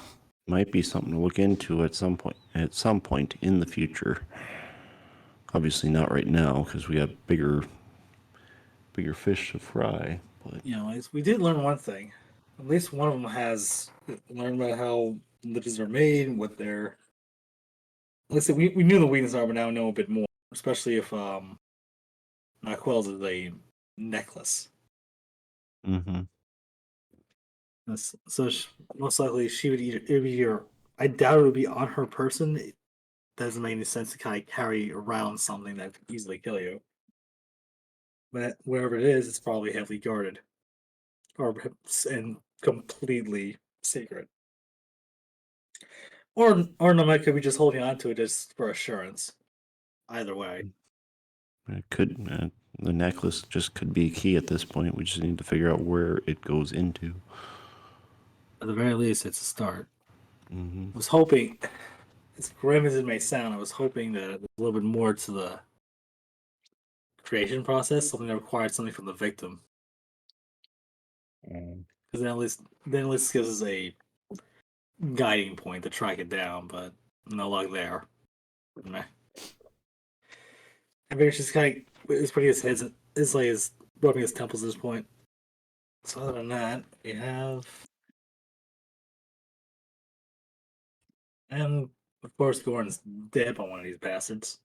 Might be something to look into at some point. At some point in the future. Obviously not right now because we got bigger fish to fry. But We did learn one thing. At least one of them has learned about how lipids are made, what they're. Like I said, we knew the weaknesses are, but now know a bit more. Especially if Naquel's is a necklace. mm-hmm. So most likely she would either it would be either. I doubt it would be on her person. It doesn't make any sense to kind of carry around something that could easily kill you. But wherever it is, it's probably heavily guarded, or and completely secret. Or Namek could be just holding on to it just for assurance. Either way. It could the necklace just could be key at this point. We just need to figure out where it goes into. At the very least, it's a start. Mm-hmm. I was hoping, as grim as it may sound, I was hoping that there's a little bit more to the creation process, something that required something from the victim. Because then at least gives us a guiding point to track it down, but no luck there. Meh. I mean, it's just kind of is putting his head, is like is rubbing his temples at this point. So other than that, we have, and of course, Gordon's dead by one of these bastards.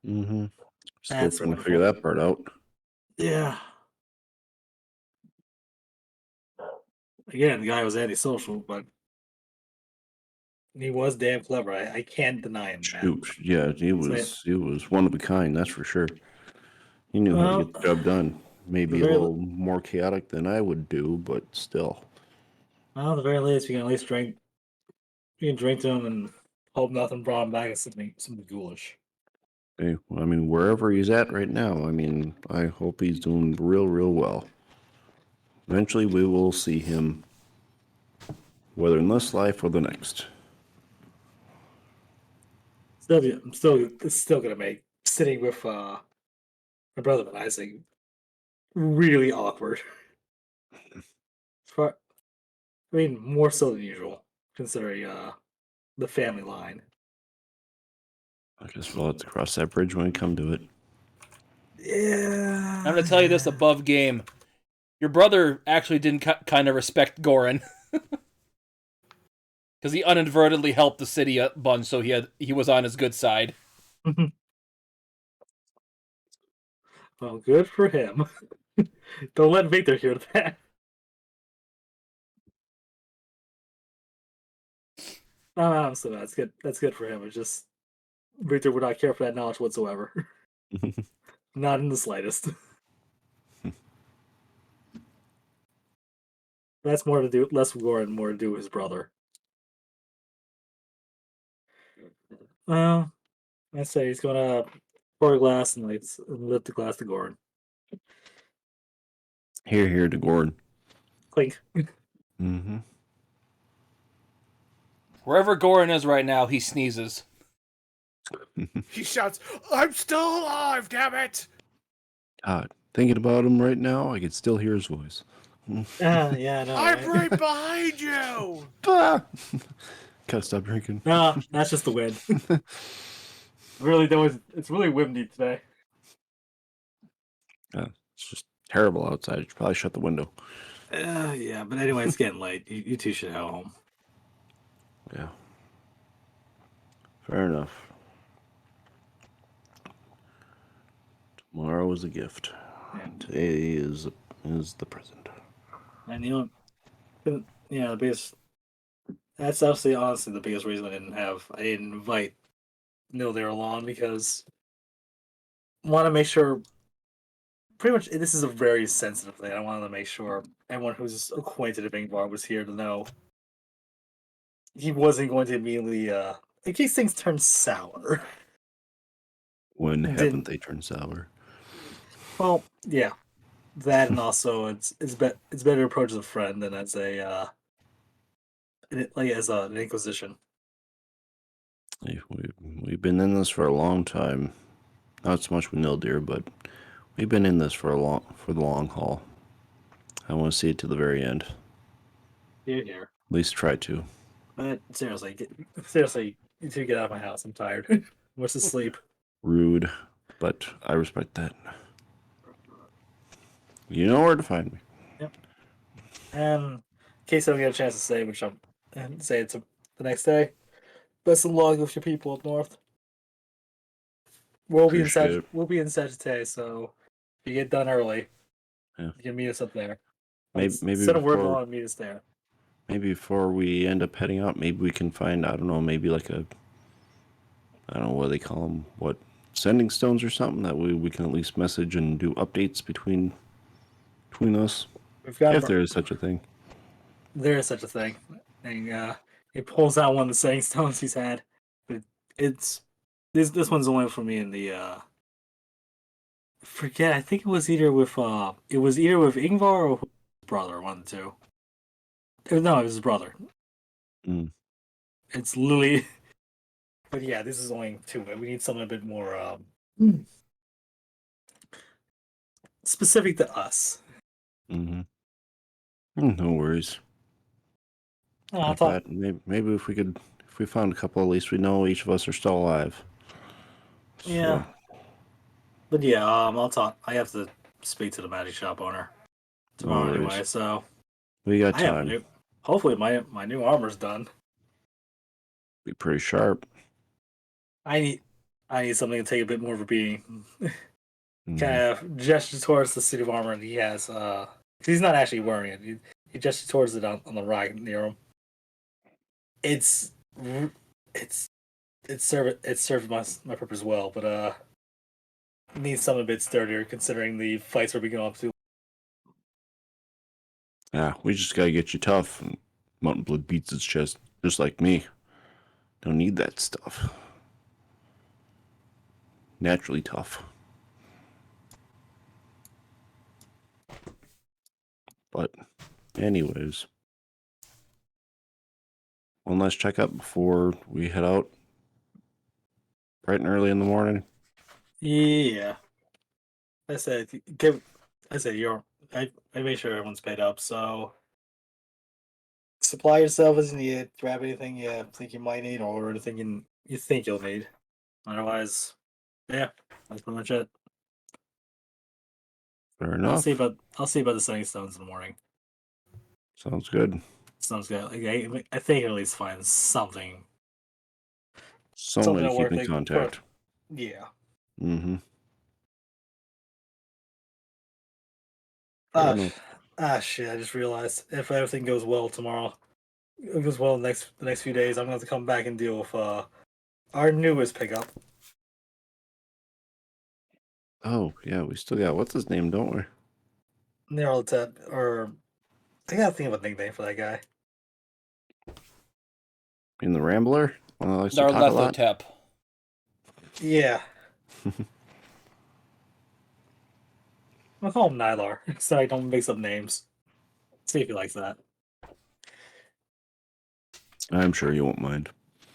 Mm-hmm. Still That's trying to wonderful. figure that part out. Yeah. Again, the guy was antisocial, but he was damn clever. I can't deny him that. Shoot, yeah, he was one of a kind, that's for sure. He knew how to Well, get the job done. Maybe a very- little more chaotic than I would do, but still. well, at the very least, we can at least drink. We can drink to him and hope nothing brought him back as something ghoulish. Hey, I mean, wherever he's at right now, I mean, I hope he's doing real, real well. Eventually, we will see him, whether in this life or the next. It's still gonna make sitting with my brother and Isaac really awkward. I mean, more so than usual, considering the family line. I guess we'll have to cross that bridge when we come to it. Yeah. I'm gonna tell you this above game. Your brother actually didn't kind of respect Goran. Because he inadvertently helped the city a bunch, so he was on his good side. Well, good for him. Don't let Victor hear that. No, so that's good. That's good for him. It's just Victor would not care for that knowledge whatsoever. Not in the slightest. That's more to do less with Goran, more to do with his brother. Well, I say he's gonna pour a glass and lift the glass to Goran. Here to Gordon. Clink. Mm-hmm. Wherever Goran is right now, he sneezes. He shouts, "I'm still alive, damn it!" God, thinking about him right now, I can still hear his voice. Yeah, no. I'm Right? right behind you! Ah! Gotta stop drinking. No, that's just the wind. It's really windy today. It's just terrible outside. You should probably shut the window. Yeah, but anyway, it's getting late. You two should head home. Yeah. Fair enough. Tomorrow is a gift. Yeah. Today is the present. And the biggest. That's honestly the biggest reason I didn't invite Neil there along, because I want to make sure. Pretty much, this is a very sensitive thing. I wanted to make sure everyone who's acquainted with Yngvar was here to know he wasn't going to immediately, in case things turn sour. When Didn't- haven't they turned sour? Well, yeah, that, and also it's better to approach as a friend than as an inquisition. We've been in this for a long time. Not so much with Nildir, but we've been in this for the long haul. I want to see it to the very end. Here. At least try to. But seriously, you two get out of my house. I'm tired. What's to sleep? Rude, but I respect that. You know where to find me. Yep. And in case I don't get a chance to say, and say it's the next day, best of luck with your people up north. We'll be in Sagittarius, so if you get done early, Yeah. you can meet us up there. Maybe Send a word before- along and meet us there. Maybe before we end up heading out, maybe we can find, I don't know, maybe like I don't know what they call them, sending stones or something, that we can at least message and do updates between us, We've got if there is such a thing. There is such a thing, and he pulls out one of the setting stones he's had, but it's this one's only for me and the forget. I think it was either with Yngvar or his brother, one of the two. No, it was his brother. Mm. It's Lily. But yeah, this is only two. We need something a bit more specific to us. Mm-hmm. No worries. I'll Like talk. that. Maybe if we found a couple, at least we know each of us are still alive. Yeah. So, But yeah, I'll talk. I have to speak to the magic shop owner no tomorrow worries. anyway. So We got I have a time. new. Hopefully, my new armor's done. Be pretty sharp. I need I need something to take a bit more of a beating. Mm. Kind of gesture towards the suit of armor that he has. He's not actually wearing it. He gestures towards it on the right near him. It's it's it served my purpose well, but it needs something a bit sturdier considering the fights we're beginning up to. Yeah, we just gotta get you tough. And Mountain Blood beats its chest, just like me. Don't need that stuff. Naturally tough. But, anyways, one last checkup before we head out. Bright and early in the morning. Yeah, I said give. I said you're. I made sure everyone's paid up, so supply yourself as you need it. Grab anything you think you might need, or anything you think you'll need. Otherwise, yeah, that's pretty much it. Fair enough. I'll see about the setting stones in the morning. Sounds good. Sounds good. I think at least find something Somebody to keep work in like contact. yeah. Mm-hmm. Fair Ah, enough. shit! I just realized if everything goes well tomorrow, it goes well the next few days, I'm gonna have to come back and deal with our newest pickup. Oh, yeah, we still got, what's his name, don't we? Neuraltet, or I gotta think of a nickname for that guy. In the Rambler? One that likes to talk a lot? Darlethotep. Yeah, I'll call him Nylar so I don't mix up names. See if he likes that. I'm sure you won't mind.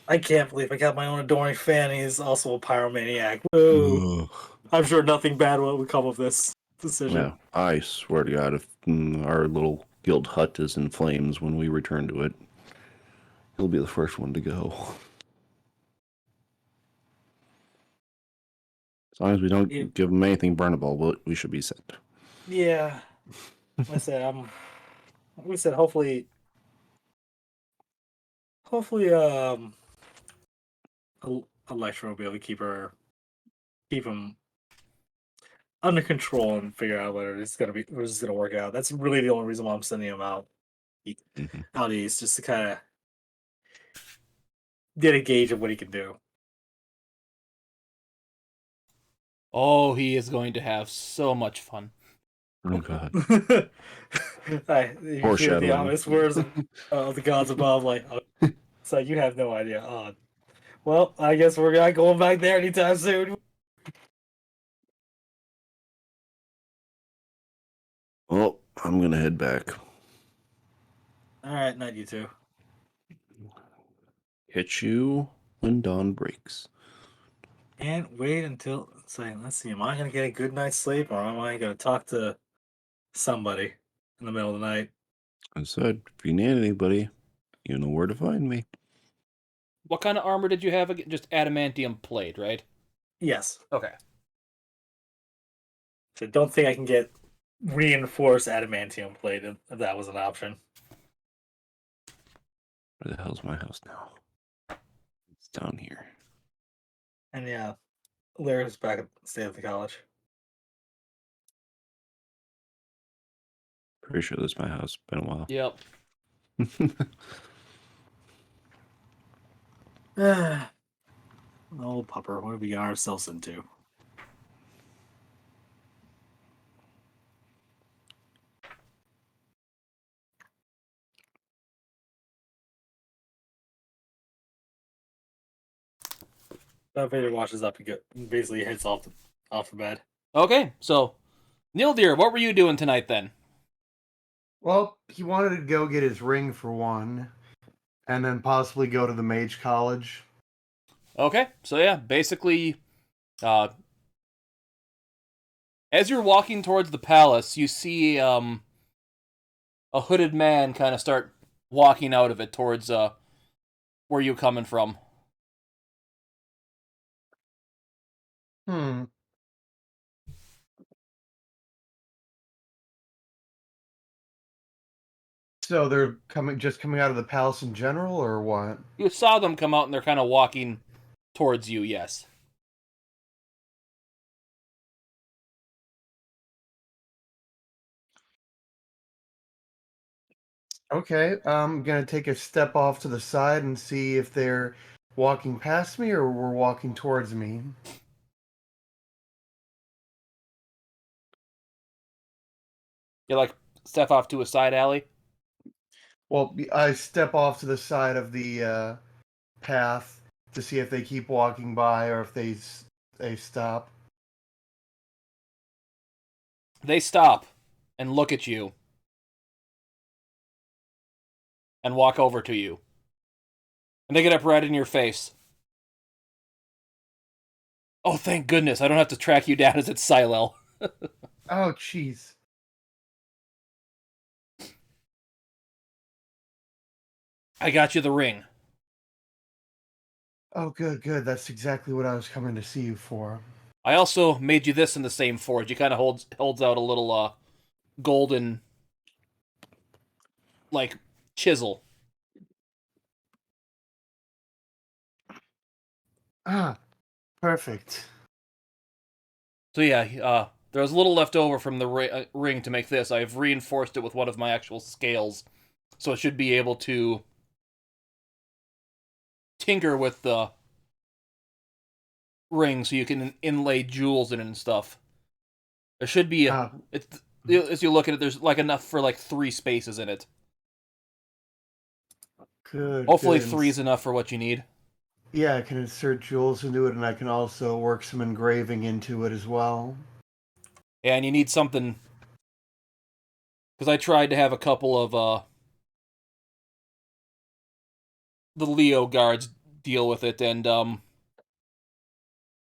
I can't believe I got my own adoring fan. He's also a pyromaniac. Woo! Ugh. I'm sure nothing bad will come of this decision. Yeah, I swear to God, if our little guild hut is in flames when we return to it, he'll be the first one to go. As long as we don't You- give him anything burnable, we should be set. Yeah, like I said, like we said, hopefully, Electra will be able to keep him under control and figure out whether it's gonna be, or it's gonna work out. That's really the only reason why I'm sending him Mhm. out east, just to kind of get a gauge of what he can do. Oh, he is going to have so much fun. Oh, God. You hear the Foreshadowing. ominous words of the gods above, like, oh, so you have no idea. Oh, well, I guess we're not going back there anytime soon. Well, I'm going to head back. All right, not you two. Hit you when dawn breaks. Can't wait until let's see, am I gonna get a good night's sleep or am I gonna talk to somebody in the middle of the night? I said, if you need anybody, you know where to find me. What kind of armor did you have again? Just adamantium plate, right? Yes. Okay. So don't think I can get reinforced adamantium plate if that was an option. Where the hell's my house now? It's down here. And yeah, Lyra's back at stay at the college. Pretty sure this is my house. Been a while. Yep. Oh, pupper, what have we got ourselves into? Darth Vader washes up and basically heads off the bed. Okay, so Neil dear, what were you doing tonight then? Well, he wanted to go get his ring for one, and then possibly go to the mage college. Okay, so yeah, basically, as you're walking towards the palace, you see a hooded man kind of start walking out of it towards where you coming from. Hmm. So they're coming out of the palace in general, or what? You saw them come out and they're kind of walking towards you, yes. Okay, I'm gonna take a step off to the side and see if they're walking past me or we're walking towards me. You like step off to a side alley. Well, I step off to the side of the path to see if they keep walking by or if they stop. They stop and look at you and walk over to you. And they get up right in your face. Oh, thank goodness, I don't have to track you down as it's Silel. Oh, jeez. I got you the ring. Oh, good, good. That's exactly what I was coming to see you for. I also made you this in the same forge. He kind of holds out a little golden like chisel. Ah, perfect. So yeah, there was a little left over from the ring to make this. I've reinforced it with one of my actual scales, so it should be able to tinker with the ring, so you can inlay jewels in it and stuff. There should be as you look at it, there's like enough for like 3 spaces in it. Good. Hopefully, good. 3 is enough for what you need. Yeah, I can insert jewels into it, and I can also work some engraving into it as well. And you need something, because I tried to have a couple of the Leo guards deal with it, and you're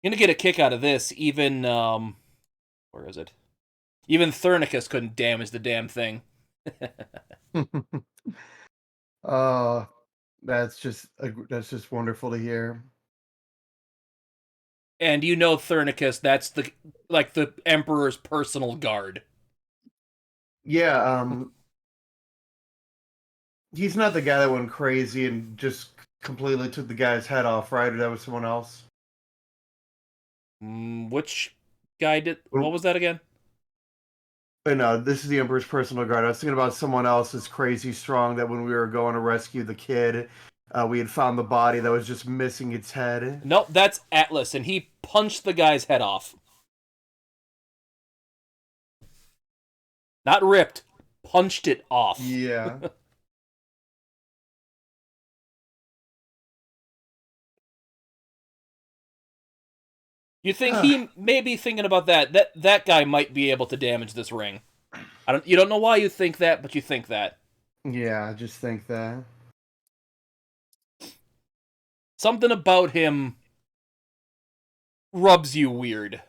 gonna get a kick out of this. Even where is it? Even Thernicus couldn't damage the damn thing. uh, that's just wonderful to hear. And you know Thernicus, that's the Emperor's personal guard. Yeah, he's not the guy that went crazy and just completely took the guy's head off, right? Or that was someone else. Which guy did? What was that again? But no, this is the Emperor's personal guard. I was thinking about someone else that's crazy strong that when we were going to rescue the kid, we had found the body that was just missing its head. Nope, that's Atlas, and he punched the guy's head off. Not ripped, punched it off. Yeah. You think he may be thinking about that? That guy might be able to damage this ring. You don't know why you think that, but you think that. Yeah, I just think that. Something about him rubs you weird.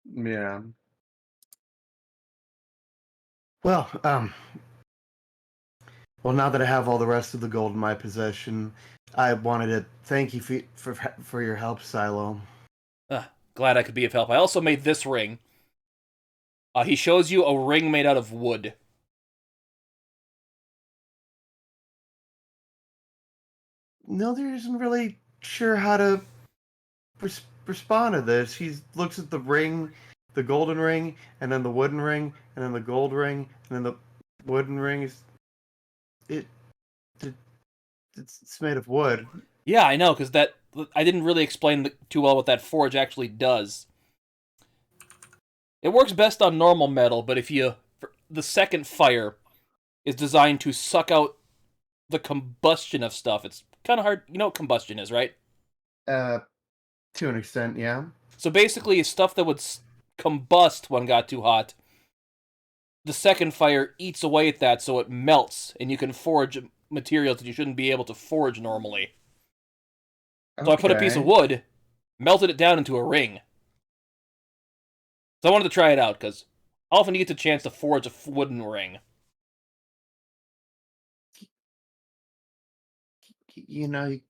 Yeah. Well, now that I have all the rest of the gold in my possession, I wanted to thank you for your help, Silo. Glad I could be of help. I also made this ring. He shows you a ring made out of wood. Nildir isn't really sure how to respond to this. He looks at the ring, the golden ring, and then the wooden ring, and then the gold ring, and then the wooden ring. It's made of wood. Yeah, I know, because I didn't really explain too well what that forge actually does. It works best on normal metal, but the second fire is designed to suck out the combustion of stuff. It's kind of hard. You know what combustion is, right? To an extent, yeah. So basically, stuff that would combust when it got too hot, the second fire eats away at that, so it melts, and you can forge materials that you shouldn't be able to forge normally. So I put a piece of wood, melted it down into a ring. So I wanted to try it out, because how often do you get the chance to forge a wooden ring? You know, you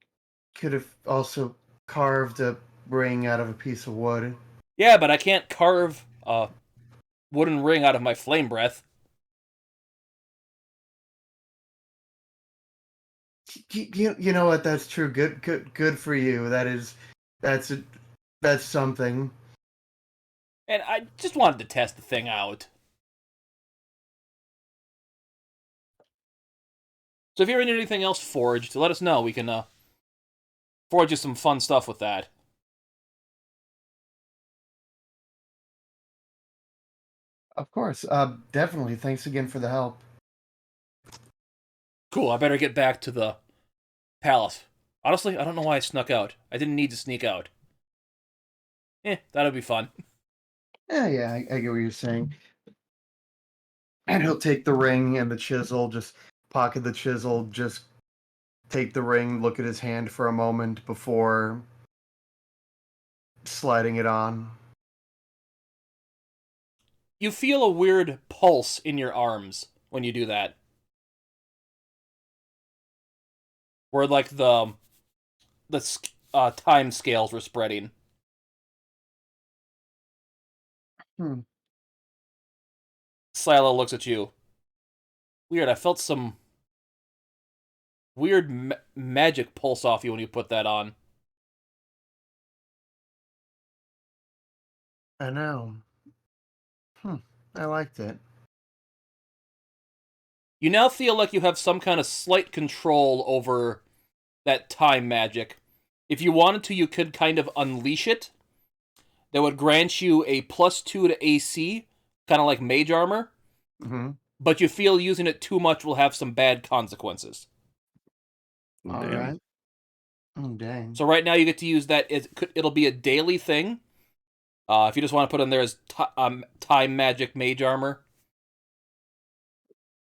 could have also carved a ring out of a piece of wood. Yeah, but I can't carve a wooden ring out of my flame breath. You know what? That's true. Good for you. That's that's something. And I just wanted to test the thing out. So if you ever need anything else forged, let us know. We can forge you some fun stuff with that. Of course. Definitely. Thanks again for the help. Cool, I better get back to the palace. Honestly, I don't know why I snuck out. I didn't need to sneak out. That'll be fun. Yeah, I get what you're saying. And he'll take the ring and the chisel, just pocket the chisel, just take the ring, look at his hand for a moment before sliding it on. You feel a weird pulse in your arms when you do that. Where, like, the time scales were spreading. Hmm. Silo looks at you. Weird, I felt some weird magic pulse off you when you put that on. I know. I liked it. You now feel like you have some kind of slight control over that time magic. If you wanted to, you could kind of unleash it. That would grant you a +2 to AC, kind of like mage armor. Mm-hmm. But you feel using it too much will have some bad consequences. All Damn. right. Oh, dang. So right now you get to use that. It'll be a daily thing. If you just want to put in there as time magic mage armor.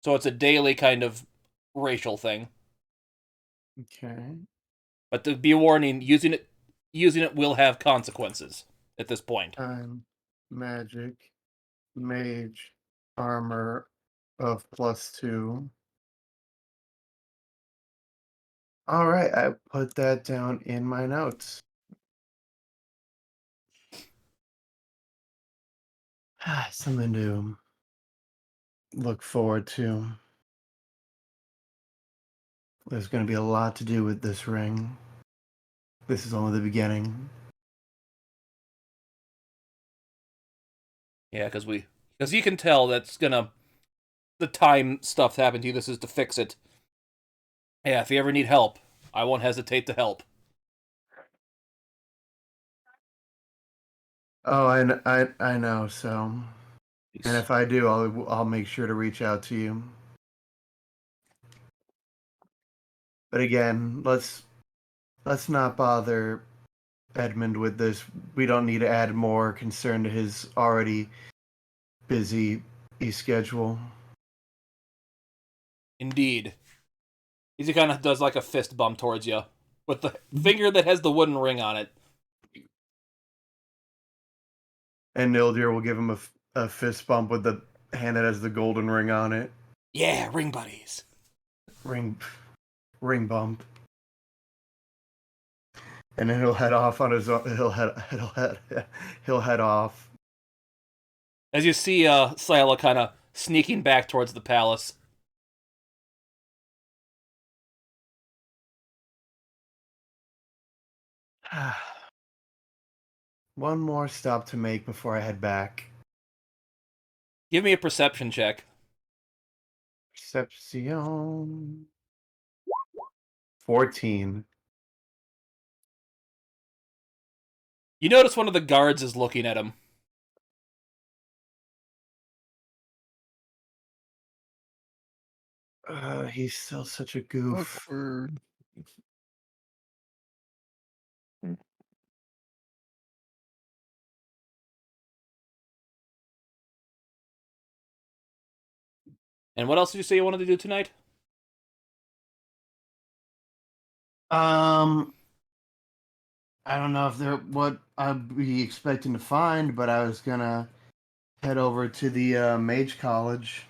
So it's a daily kind of racial thing. Okay. But to be a warning, using it will have consequences at this point. Time, magic, mage, armor of +2. All right, I put that down in my notes. Something to look forward to. There's going to be a lot to do with this ring. This is only the beginning. Yeah, because you can tell that's the time stuff happened to you. This is to fix it. Yeah, if you ever need help, I won't hesitate to help. Oh, I know. So, and if I do, I'll make sure to reach out to you. But again, let's not bother Edmund with this. We don't need to add more concern to his already busy schedule. Indeed. He kind of does like a fist bump towards you with the finger that has the wooden ring on it. And Nildir will give him a fist bump with the hand that has the golden ring on it. Yeah, ring buddies. Ring bump. And then he'll head off on his own. He'll head off. As you see Sila kind of sneaking back towards the palace. One more stop to make before I head back. Give me a perception check. Perception. 14. You notice one of the guards is looking at him. He's still such a goof. Awkward. And what else did you say you wanted to do tonight? I don't know if they're what I'd be expecting to find, but I was gonna head over to the Mage College.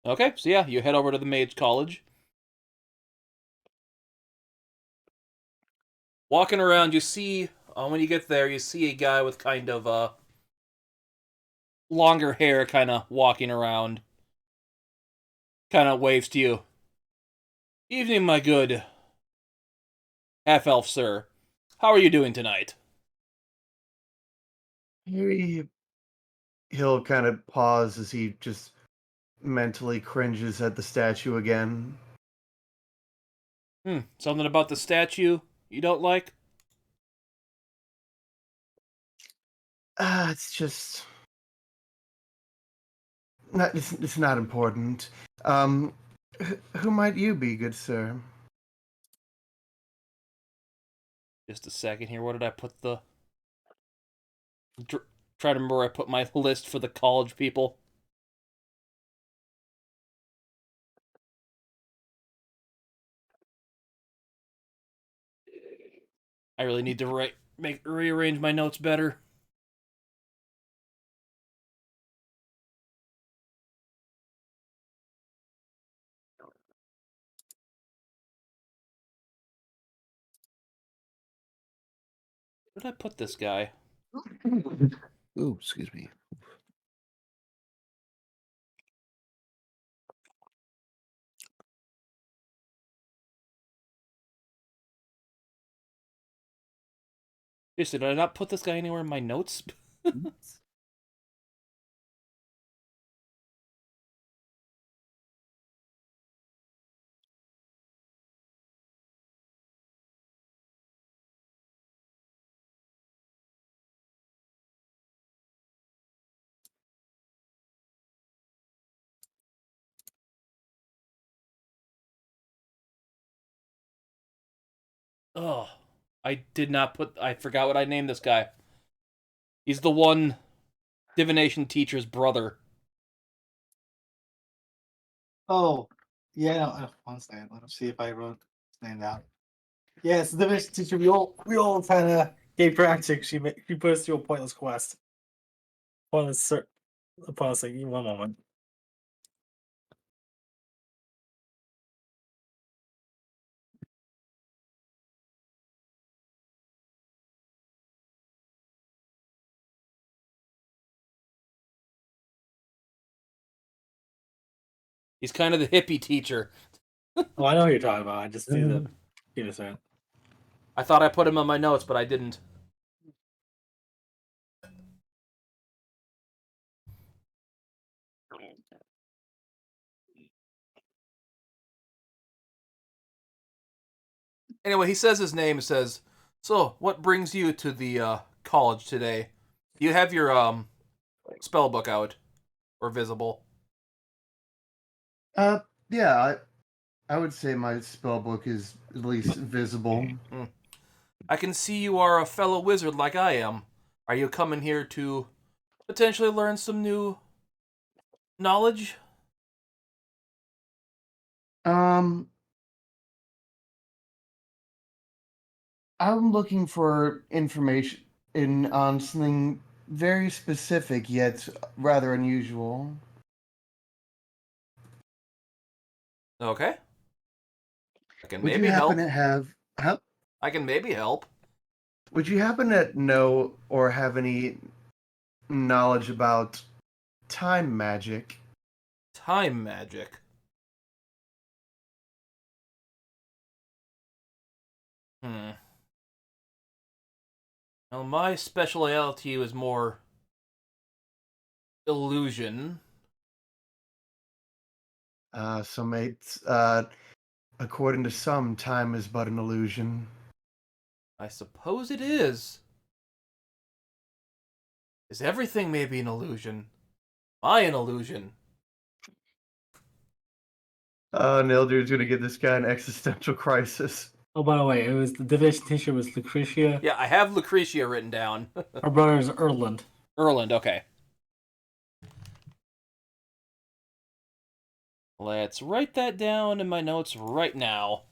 Okay, so yeah, you head over to the Mage College. Walking around, you see, when you get there, you see a guy with kind of longer hair kind of walking around. Kind of waves to you. Evening, my good half-elf sir. How are you doing tonight? He'll kind of pause as he just mentally cringes at the statue again. Something about the statue you don't like? It's just not. It's not important. Um, who might you be, good sir? Just a second here. Where did I put the... Try to remember where I put my list for the college people. I really need to rearrange my notes better. Where did I put this guy? Ooh, excuse me. Seriously, did I not put this guy anywhere in my notes? Oh, I did not put... I forgot what I named this guy. He's the one divination teacher's brother. Oh, yeah. No, one second. Let me see if I wrote his name down. Yes, the division teacher. We all kind of gave practice. She put us through a pointless quest. Pointless. Pointless. Like, one moment. He's kind of the hippie teacher. Oh, I know what you're talking about. I just need to give it a second. I thought I put him on my notes, but I didn't. Anyway, he says his name. Says, "So, what brings you to the college today? You have your spell book out or visible?" Yeah, I would say my spell book is at least visible. I can see you are a fellow wizard like I am. Are you coming here to potentially learn some new knowledge? Um, I'm looking for information on something very specific yet rather unusual. Okay. I can Would you maybe happen help. to have I can maybe help. Would you happen to know or have any knowledge about time magic? Time magic. Well, my specialty was more illusion. So mates, according to some, time is but an illusion. I suppose it is. Is everything maybe an illusion? Am I an illusion? Nildur's gonna give this guy an existential crisis. Oh, by the way, it was the division teacher was Lucretia. Yeah, I have Lucretia written down. Her brother is Erland. Erland, okay. Let's write that down in my notes right now.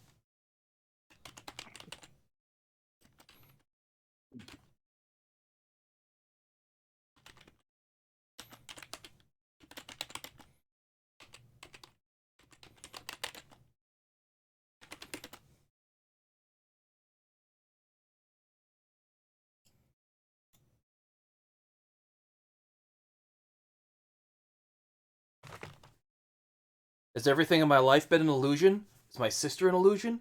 Has everything in my life been an illusion? Is my sister an illusion?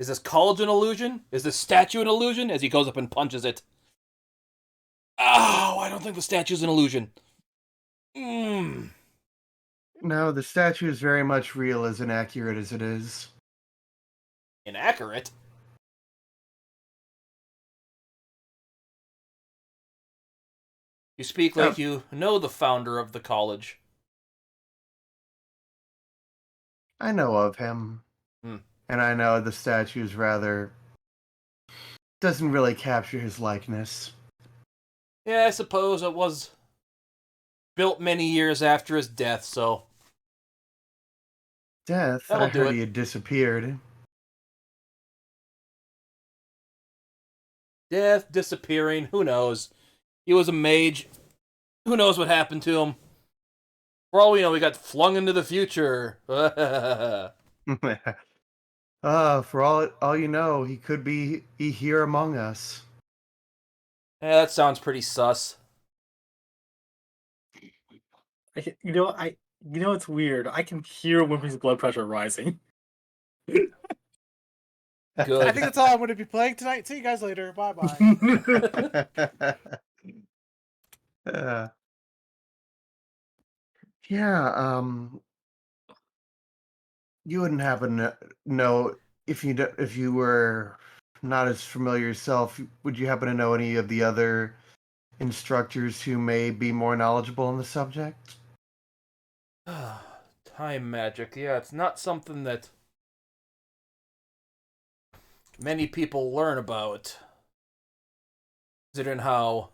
Is this college an illusion? Is this statue an illusion? As he goes up and punches it. Oh, I don't think the statue's an illusion. No, the statue is very much real, as inaccurate as it is. Inaccurate? You speak like you know the founder of the college. I know of him. And I know the statue's rather... doesn't really capture his likeness. Yeah, I suppose it was built many years after his death, so... Death? That'll I do heard it. he had disappeared. Death, disappearing, who knows? He was a mage. Who knows what happened to him? For all we know, he got flung into the future. For all you know, he could be here among us. Yeah, that sounds pretty sus. It's weird. I can hear Wimpy's blood pressure rising. Good. I think that's all I'm going to be playing tonight. See you guys later. Bye bye. Yeah. You wouldn't happen to know if you were not as familiar yourself. Would you happen to know any of the other instructors who may be more knowledgeable on the subject? Time magic. Yeah, it's not something that many people learn about. Considering how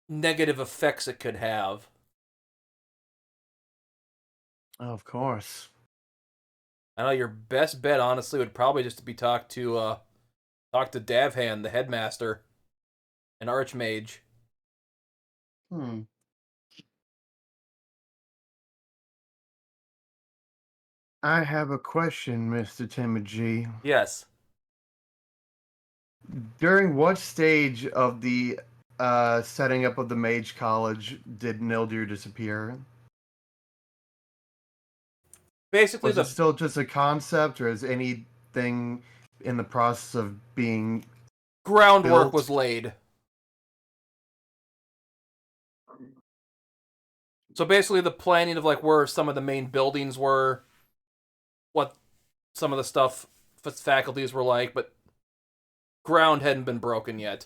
negative effects it could have. Of course. I know your best bet, honestly, would probably just be talk to Davhan, the headmaster, an archmage. I have a question, Mr. Timothy. Yes. During what stage of the setting up of the Mage College did Nildir disappear? Basically, Was it still just a concept, or is anything in the process of being groundwork built? was laid. So basically, the planning of like where some of the main buildings were, what some of the stuff faculties were like, but ground hadn't been broken yet.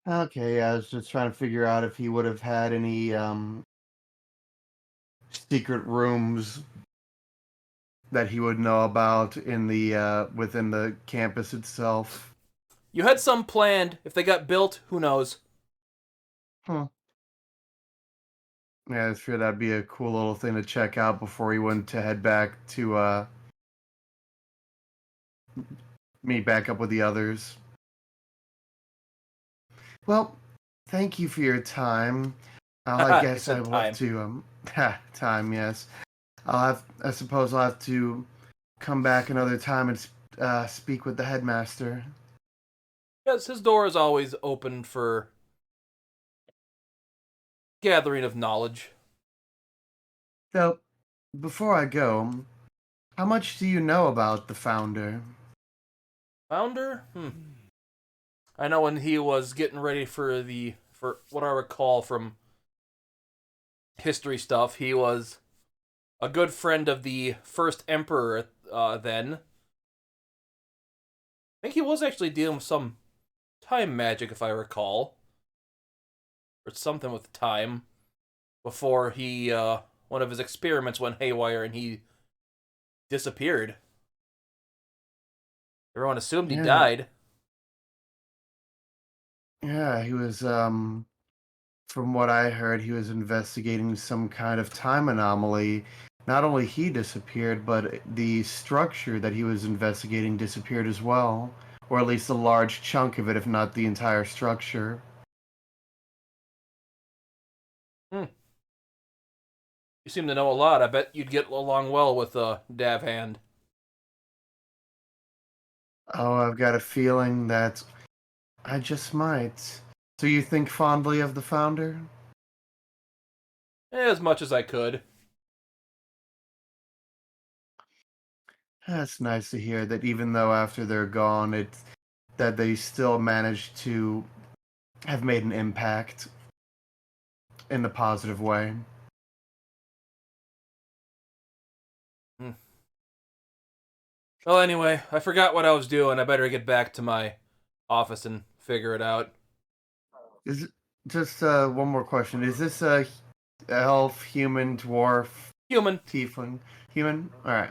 Okay, I was just trying to figure out if he would have had any secret rooms that he would know about in the within the campus itself. You had some planned. If they got built, who knows? Yeah, I'm sure that'd be a cool little thing to check out before he went to head back to meet back up with the others. Well, thank you for your time. I guess I will have to time, yes. I suppose I'll have to come back another time and speak with the headmaster. Yes, his door is always open for gathering of knowledge. So, before I go, how much do you know about the founder? Founder? I know when he was getting ready for what I recall from history stuff, he was a good friend of the first emperor then. I think he was actually dealing with some time magic, if I recall. Or something with time. Before he, one of his experiments went haywire and he disappeared. Everyone assumed he died. Yeah, he was, from what I heard, he was investigating some kind of time anomaly. Not only he disappeared, but the structure that he was investigating disappeared as well. Or at least a large chunk of it, if not the entire structure. You seem to know a lot. I bet you'd get along well with Davhand. Oh, I've got a feeling that I just might. So you think fondly of the founder? As much as I could. That's nice to hear that even though after they're gone, it's that they still managed to have made an impact in a positive way. Well, anyway, I forgot what I was doing. I better get back to my office and figure it out. Is it, just one more question. Is this a elf, human, dwarf, Human. tiefling? Human? Alright.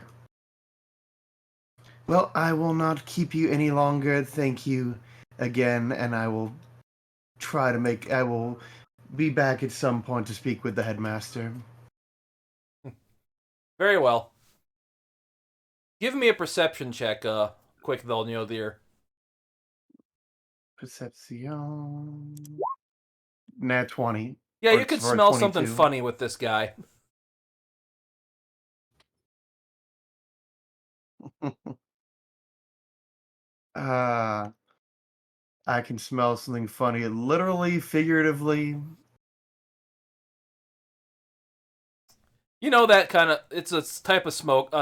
Well, I will not keep you any longer. Thank you again, and I will I will be back at some point to speak with the headmaster. Very well. Give me a perception check, quick though, Neodir. Perception. Nat 20. Yeah, Or you could for smell something 22. funny with this guy. I can smell something funny, literally, figuratively. You know that kind of, it's a type of smoke,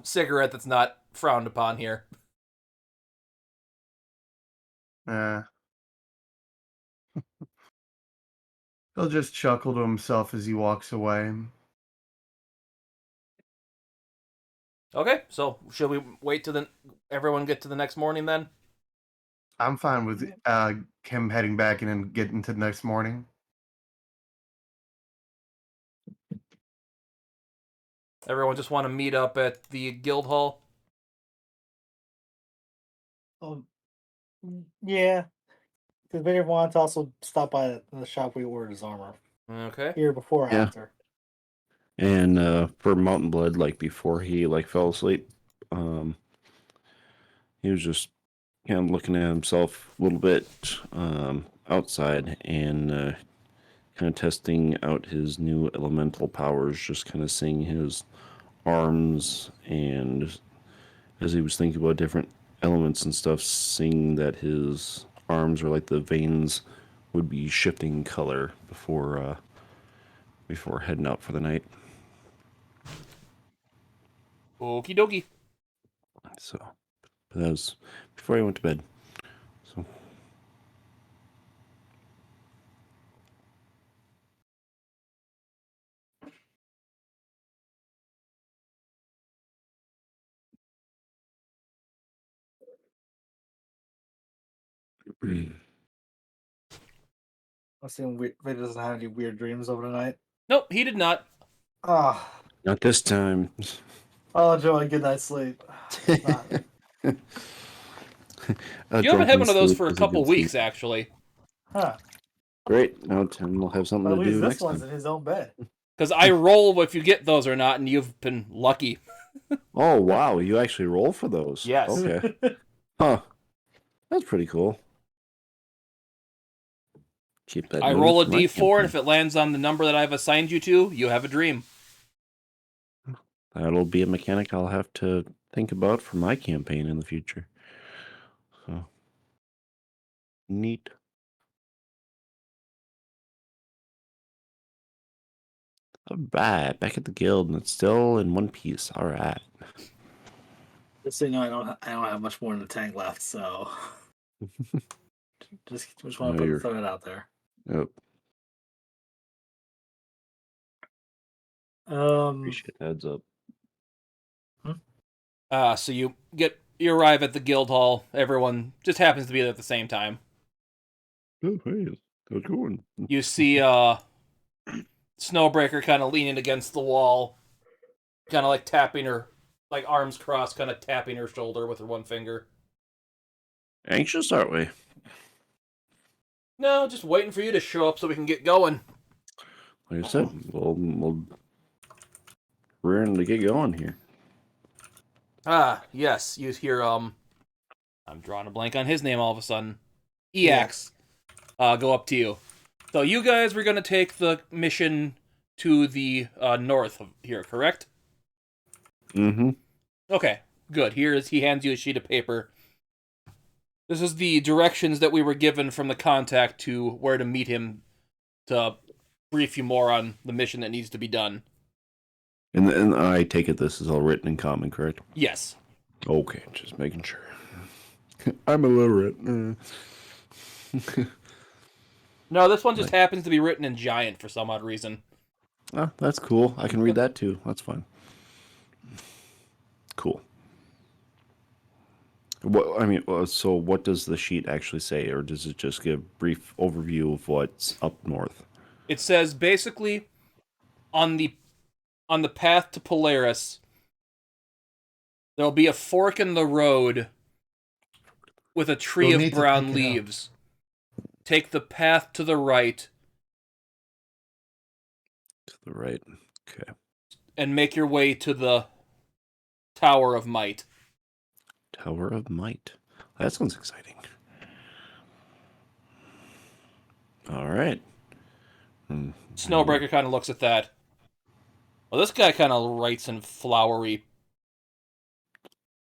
cigarette that's not frowned upon here. Uh, he'll just chuckle to himself as he walks away. Okay, so should we wait till everyone get to the next morning then? I'm fine with him heading back and then getting to the next morning. Everyone just want to meet up at the guild hall? Oh, yeah. Because Vader wanted to also stop by the shop we ordered his armor. Okay. Here before or Yeah. after. And for Mountain Blood, like before he fell asleep, he was just kind of looking at himself a little bit outside and kind of testing out his new elemental powers, just kind of seeing his arms, and as he was thinking about different elements and stuff, seeing that his arms are like the veins would be shifting color before heading out for the night. Okie dokie. So, but that was before I went to bed. So, I assume Vader doesn't have any weird dreams over the night. Nope, he did not. Ah, not this time. I'll enjoy a good night's sleep. Not- You haven't had one of those Sleep for a is couple good sleep. weeks, actually. Huh. Great. Now Tim will have something At to least do this next one's time. in his own bed. Because I roll if you get those or not, and you've been lucky. Oh wow, you actually roll for those? Yes. Okay. Huh. That's pretty cool. Keep that. I noted roll a for my d4, and if campaign. it lands on the number that I've assigned you to, you have a dream. That'll be a mechanic I'll have to think about for my campaign in the future. So neat. All right, back at the guild, and it's still in one piece. All right. Just so you know, I don't have much more in the tank left, so just want No, to you're- throw it out there. Yep. Appreciate the heads up. So you arrive at the guild hall. Everyone just happens to be there at the same time. Oh, hey, how's it going? You see Snowbreaker kind of leaning against the wall, kind of like tapping her, like arms crossed, kind of tapping her shoulder with her one finger. Anxious, aren't we? No, just waiting for you to show up so we can get going. Like I said, we're in to get going here. Ah, yes, you hear, I'm drawing a blank on his name all of a sudden. EX, go up to you. So you guys were going to take the mission to the north of here, correct? Mm-hmm. Okay, good. He hands you a sheet of paper. This is the directions that we were given from the contact to where to meet him to brief you more on the mission that needs to be done. And I take it this is all written in common, correct? Yes. Okay, just making sure. I'm illiterate. No, this one just happens to be written in giant for some odd reason. Ah, that's cool. I can read that too. That's fine. Cool. So what does the sheet actually say, or does it just give a brief overview of what's up north? It says basically on the path to Polaris, there'll be a fork in the road with a tree You'll of need to brown pick it up. leaves. Take the path to the right To the right. Okay. and make your way to the Tower of Might. Tower of Might. That sounds exciting. All right. Snowbreaker kind of looks at that. Well, this guy kind of writes in flowery,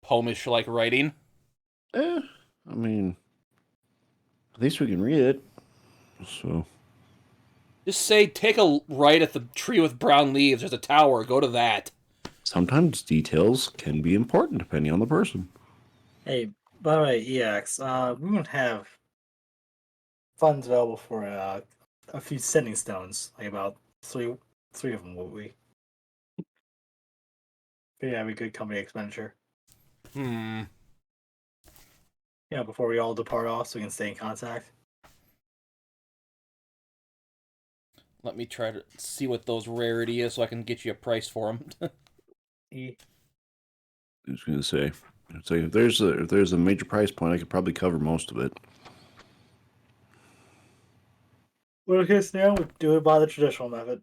poemish-like writing. I mean, at least we can read it. So, Just say, take a right at the tree with brown leaves. There's a tower. Go to that. sometimes details can be important depending on the person. Hey, by the way, EX, we won't have funds available for a few sending stones, like about three of them, will we? Yeah, have a good company expenditure. Hmm. Yeah, before we all depart off, so we can stay in contact. Let me try to see what those rarity is so I can get you a price for them. E. I was going to say, if there's a major price point, I could probably cover most of it. Worst case scenario, we do it by the traditional method.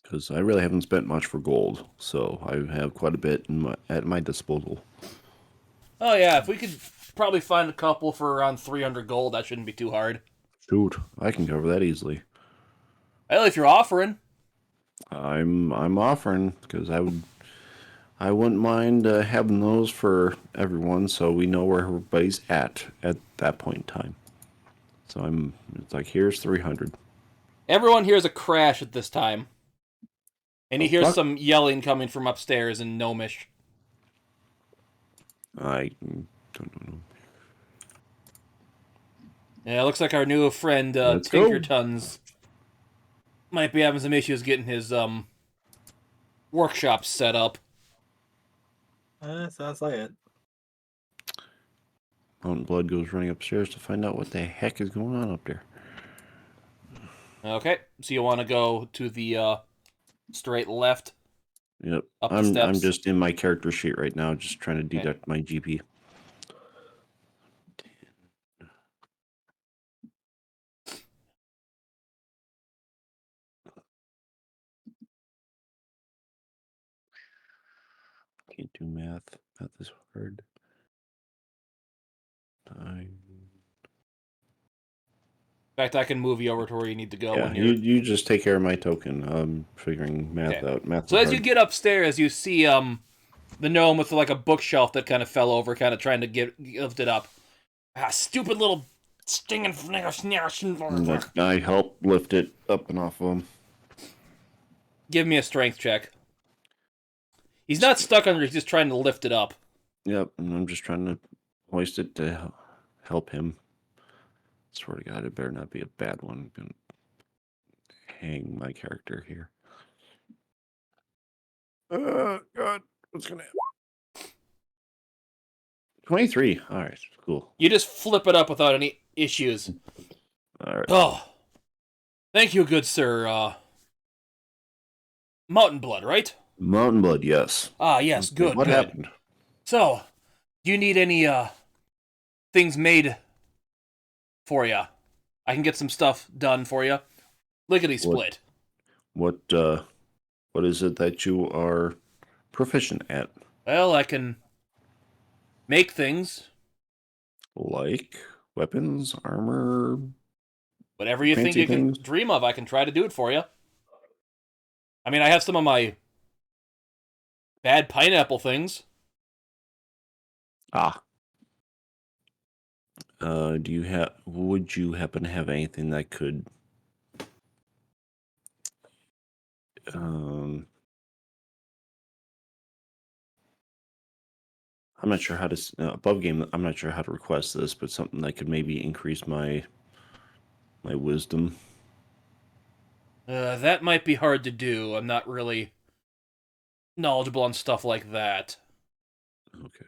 Because I really haven't spent much for gold, so I have quite a bit at my disposal. Oh yeah, if we could probably find a couple for around 300 gold, that shouldn't be too hard. Shoot, I can cover that easily. Well, if you're offering. I'm offering because I wouldn't mind having those for everyone, so we know where everybody's at that point in time. So it's like, here's 300. Everyone hears a crash at this time. And he hears fuck? some yelling coming from upstairs in Gnomish. I don't know. Yeah, it looks like our new friend Let's go. Tinkertons might be having some issues getting his workshop set up. Sounds like it. Mountain Blood goes running upstairs to find out what the heck is going on up there. Okay, so you want to go to the straight left? Yep. Up the I'm steps. just in my character sheet right now, just trying to deduct my GP. Can't do math. Math is hard. Time. In fact, I can move you over to where you need to go Yeah, when you're... you just take care of my token. I'm figuring math Okay. out. Math So is as you hard. get upstairs, you see the gnome with like a bookshelf that kind of fell over, kind of trying to get lifted up. Ah, stupid little stinging But I help lift it up and off of him. Give me a strength check. He's not stuck under, he's just trying to lift it up. Yep, and I'm just trying to hoist it to help him. Swear to God, it better not be a bad one. I'm gonna hang my character here. God, what's gonna happen? 23. All right, cool. You just flip it up without any issues. All right. Oh. Thank you, good sir. Mountain Blood, right? Mountain Blood, yes. Ah, yes, Okay, good, what good. happened? So, do you need any, things made for you? I can get some stuff done for you. Lickety split. What is it that you are proficient at? Well, I can make things. Like weapons, armor? Whatever you think Fancy you can things? dream of, I can try to do it for you. I mean, I have some of my bad pineapple things. Ah. Would you happen to have anything that could I'm not sure how to above game. I'm not sure how to request this, but something that could maybe increase my wisdom. That might be hard to do. I'm not really knowledgeable on stuff like that. Okay.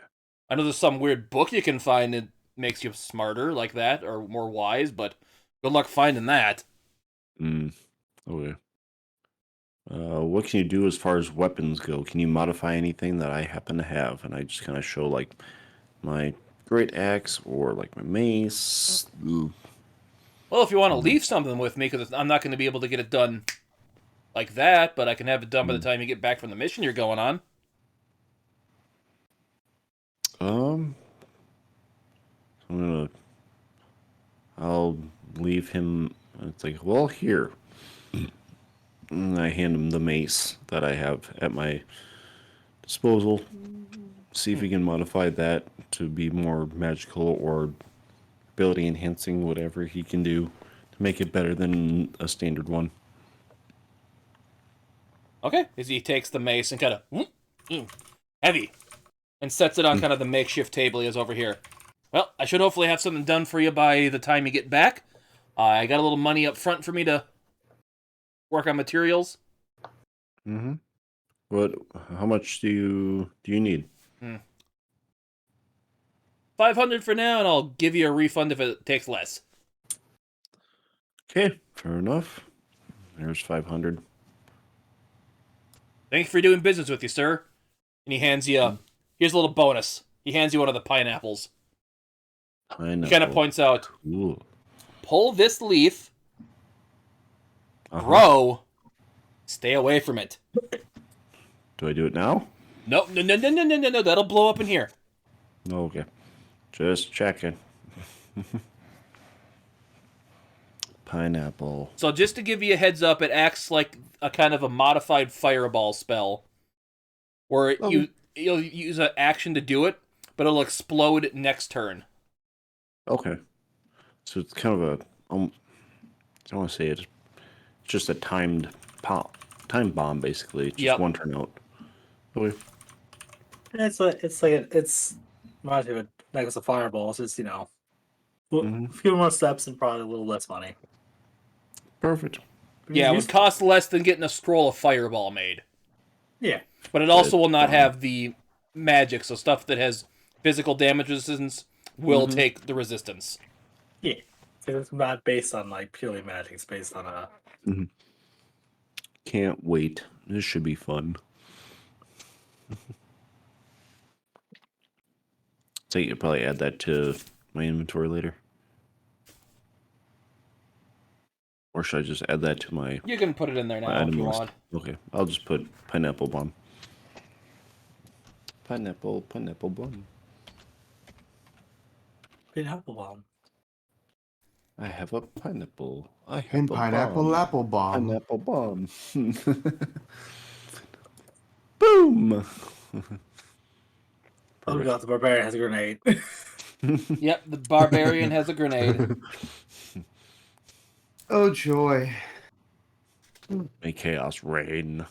I know there's some weird book you can find that makes you smarter like that, or more wise, but good luck finding that. Okay. What can you do as far as weapons go? Can you modify anything that I happen to have? And I just kind of show like my great axe or like my mace. Ooh. Well, if you want to leave something with me, because I'm not going to be able to get it done like that, but I can have it done by the time you get back from the mission you're going on. I'll leave him. It's like, well, here. And I hand him the mace that I have at my disposal. See if he can modify that to be more magical or ability enhancing, whatever he can do to make it better than a standard one. Okay, as he takes the mace and kind of heavy, and sets it on kind of the makeshift table he has over here. Well, I should hopefully have something done for you by the time you get back. I got a little money up front for me to work on materials. Mm-hmm. What? How much do you need? 500 for now, and I'll give you a refund if it takes less. Okay, fair enough. There's 500. Thank you for doing business with you, sir. And he hands you here's a little bonus. He hands you one of the pineapples. Pineapple. He kind of points out, Cool. pull this leaf, grow, stay away from it. Do I do it now? No, that'll blow up in here. Okay. Just checking. Pineapple. So just to give you a heads up, it acts like a kind of a modified fireball spell, where you'll use an action to do it, but it'll explode next turn. Okay. So it's kind of a I don't want to say it's just a time bomb basically. Just one turn out. Okay. It's not even like it's a fireball. It's just a few more steps and probably a little less money. Perfect. Yeah, it would cost less than getting a scroll of fireball made. Yeah. But it also will not have the magic, so stuff that has physical damage resistance will take the resistance. Yeah. It's not based on like purely magic, it's based on a Can't wait. This should be fun. So you could probably add that to my inventory later. Or should I just add that to my... You can put it in there now if you want. Okay, I'll just put pineapple bomb. Pineapple bomb. pineapple bomb. I have a pineapple. I have And a pineapple bomb. apple bomb. Pineapple bomb. Boom! Oh god, the barbarian has a grenade. Yep, the barbarian has a grenade. Oh joy. May chaos reign.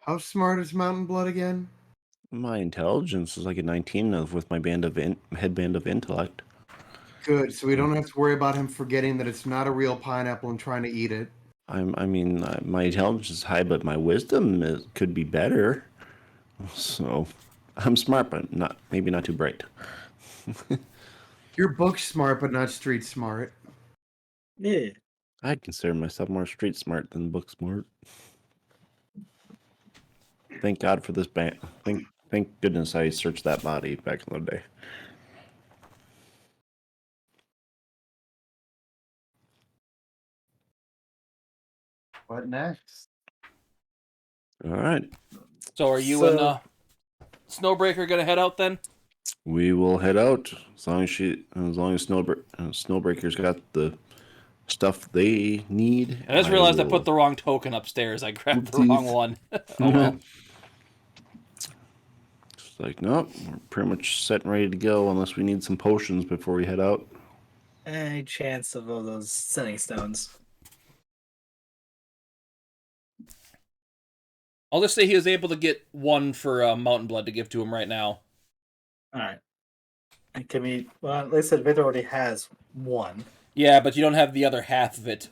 How smart is Mountain Blood again? My intelligence is like a 19 with my headband of intellect. Good, so we don't have to worry about him forgetting that it's not a real pineapple and trying to eat it. My intelligence is high, but my wisdom could be better. So, I'm smart, but maybe not too bright. You're book smart, but not street smart. Yeah. I'd consider myself more street smart than book smart. Thank God for this band. Thank goodness I searched that body back in the day. What next? All right. So are you and Snowbreaker gonna head out then? We will head out as long as Snowbreaker's got the stuff they need. I just realized I put the wrong token upstairs. I grabbed the wrong one. Oh well. It's like, nope, we're pretty much set and ready to go unless we need some potions before we head out. Any chance of those setting stones? I'll just say he was able to get one for Mountain Blood to give to him right now. All right. And can we? Well, they said Victor already has one. Yeah, but you don't have the other half of it.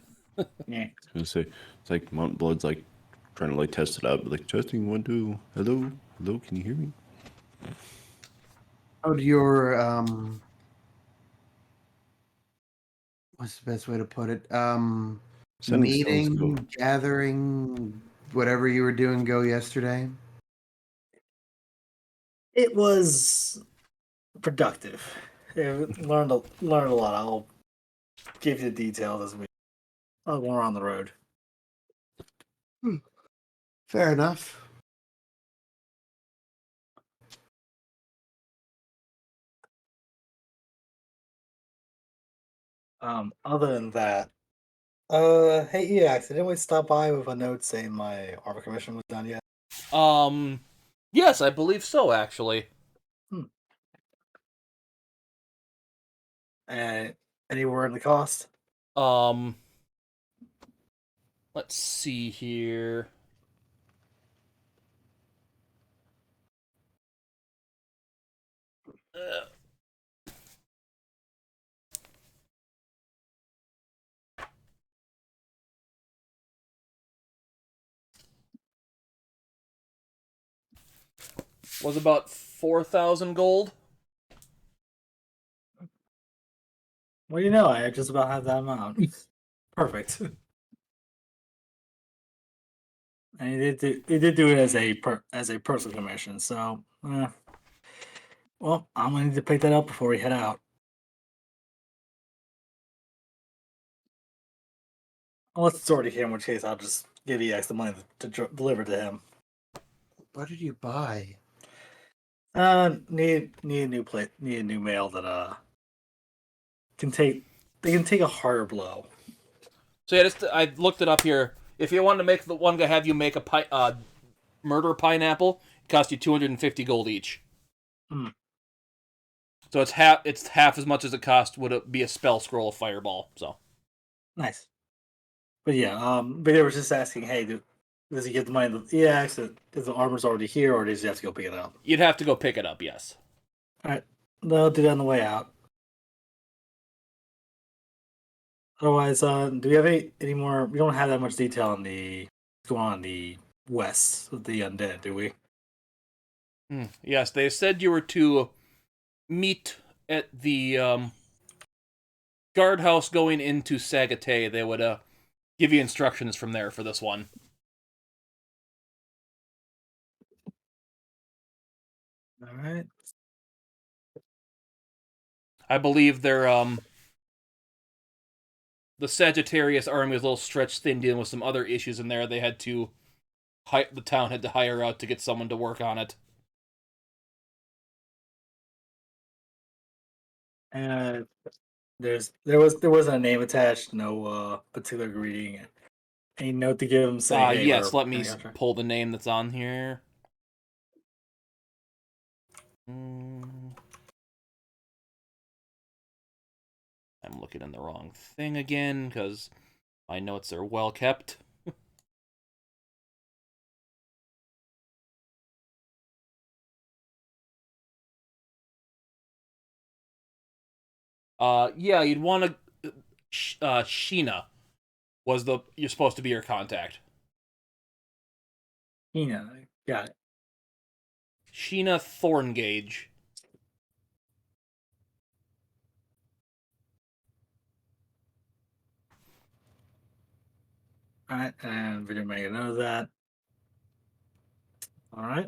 Yeah. I was gonna say, it's like Mountain Blood's like trying to like test it out, like testing 1, 2. Hello, hello, can you hear me? How do your what's the best way to put it? Sending stones Meeting, go. gathering, whatever you were doing go yesterday? It was productive. Learned a lot. I'll give you the details as we when we're on the road. Fair enough. Other than that, hey EX, did anyone stop by with a note saying my arbor commission was done yet? Yes, I believe so, actually. And any word on the cost? Um, let's see here. Was about 4,000 gold. Well, you know, I just about have that amount. Perfect. And he did do it as a personal commission. So, well, I'm gonna need to pick that up before we head out. Unless it's already here, in which case I'll just give EX the money to deliver to him. What did you buy? Need a new plate. Need a new mail that they can take a harder blow. So yeah, I looked it up here. If you wanted to make the one guy have you make a murder pineapple, it cost you 250 gold each. Hmm. So it's half as much as it cost would it be a spell scroll of fireball. So Nice. But yeah, but they were just asking, hey, does he get the money to the EX? Is the armor's already here, or does he have to go pick it up? you'd have to go pick it up. Yes. All right, they'll do that on the way out. Otherwise, do we have any more? We don't have that much detail on what's going on in the west of the undead, do we? Yes, they said you were to meet at the guardhouse going into Sagate. They would give you instructions from there for this one. All right. I believe they're the Sagittarius army was a little stretched thin, dealing with some other issues in there. They had to the town had to hire out to get someone to work on it. And there wasn't a name attached, no particular greeting. Any note to give them saying, hey, yes, we're let me pull the name that's on here. I'm looking in the wrong thing again, because my notes are well kept. Yeah, you'd want to... Sheena was you're supposed to be your contact. Got it. Sheena Thorngage. All right, and we didn't make a note of that. All right.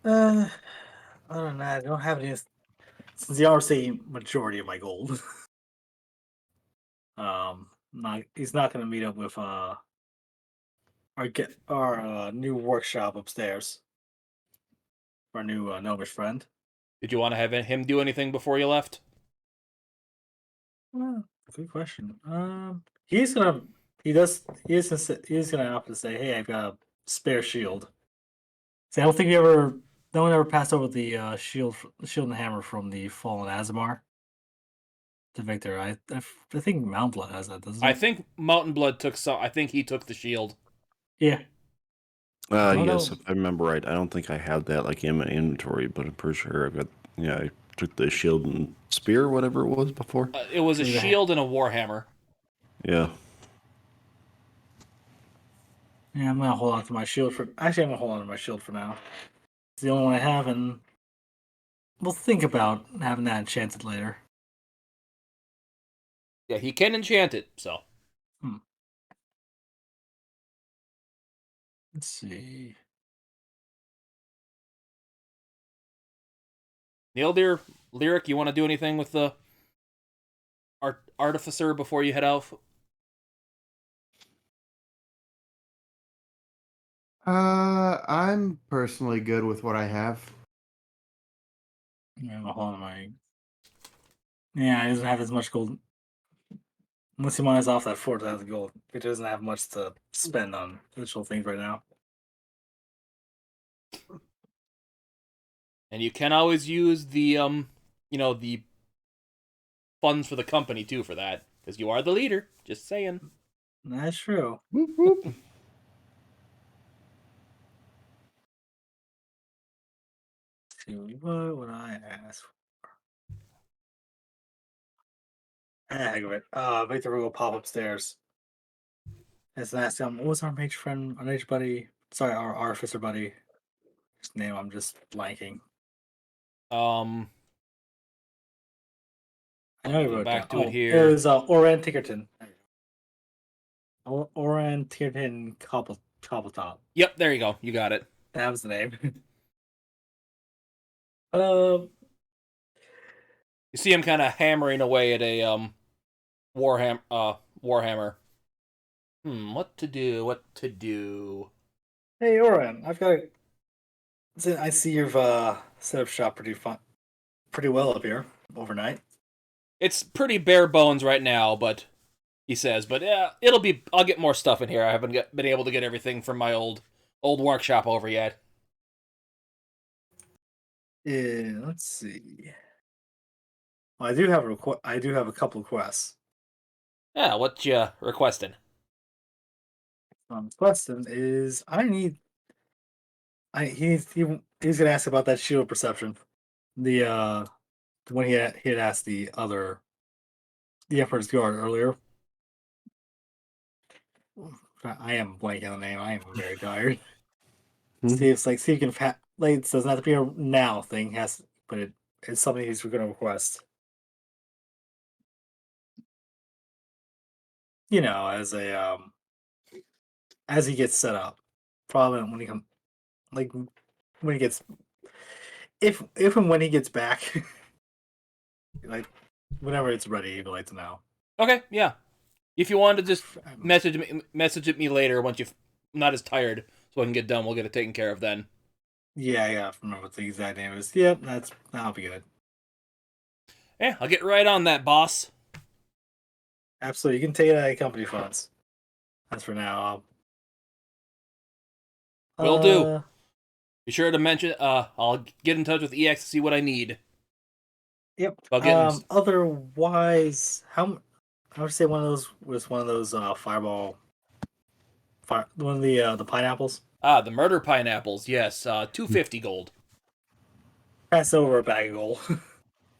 Other than that, I don't have any. Since you are saying majority of my gold, he's not going to meet up with our new workshop upstairs. Our new gnomish friend. Did you want to have him do anything before you left? Well, good question. He's gonna. He does. He's gonna have to say, "Hey, I've got a spare shield." See, I don't think no one ever passed over the shield and hammer from the fallen Azamar to Victor. I think Mount Blood has that, doesn't I it? think Mountain Blood took some. I think he took the shield. Yeah. don't Yes, know. if I remember right. I don't think I have that like in my inventory, but I'm pretty sure I've got. Yeah, I took the shield and spear, whatever it was before. It was a Yeah. shield and a warhammer. Yeah. Yeah, I'm gonna hold on to my shield for. Actually, I'm gonna hold on to my shield for now. It's the only one I have, and we'll think about having that enchanted later. Yeah, he can enchant it. So Let's see. Neil, dear Lyric, you want to do anything with the artificer before you head out? I'm personally good with what I have. Yeah, I'm gonna hold on to my. Yeah, he doesn't have as much gold. Once he mines off that 4,000 gold, he doesn't have much to spend on additional things right now. And you can always use the the funds for the company too for that, because you are the leader. Just saying. That's true. Whoop, whoop. Let's see, what would I ask for? Heck of it. Victor will go pop upstairs. Let's ask him, what was our mage friend, our mage buddy? Sorry, our artificer buddy. His name, I'm just blanking. I know he Get wrote back down. to it It here. was Oran Tickerton. Oran Tickerton Cobbletop. Yep, there you go. You got it. That was the name. Um, You see him kind of hammering away at a warhammer. What to do? What to do? hey Oran, I've got. I see you've set up shop pretty well up here overnight. It's pretty bare bones right now, but he says, but yeah, it'll be. I'll get more stuff in here. I haven't been able to get everything from my old workshop over yet. Yeah, let's see. Well, I do have I do have a couple of quests. Yeah, what you requesting? Question is, I need. He's gonna ask about that shield perception. The when he had asked the Emperor's Guard earlier. I am blanking on the name. I am very tired. See if you can like it doesn't have to be a now thing. But it's something he's going to request. You know, as he gets set up, probably when he come like when he gets if and when he gets back, like whenever it's ready, he'd like to know. Okay, yeah. If you want to just message it me later once you're not as tired, so I can get done. We'll get it taken care of then. Yeah, I gotta remember what the exact name is. Yep, that'll be good. Yeah, I'll get right on that, boss. Absolutely, you can take it out of company funds. That's for now. Will do. Be sure to mention. I'll get in touch with EX to see what I need. Yep. About getting Otherwise, I would say one of those was one of those one of the pineapples. the murder pineapples. Yes, 250 gold. Pass over a bag of gold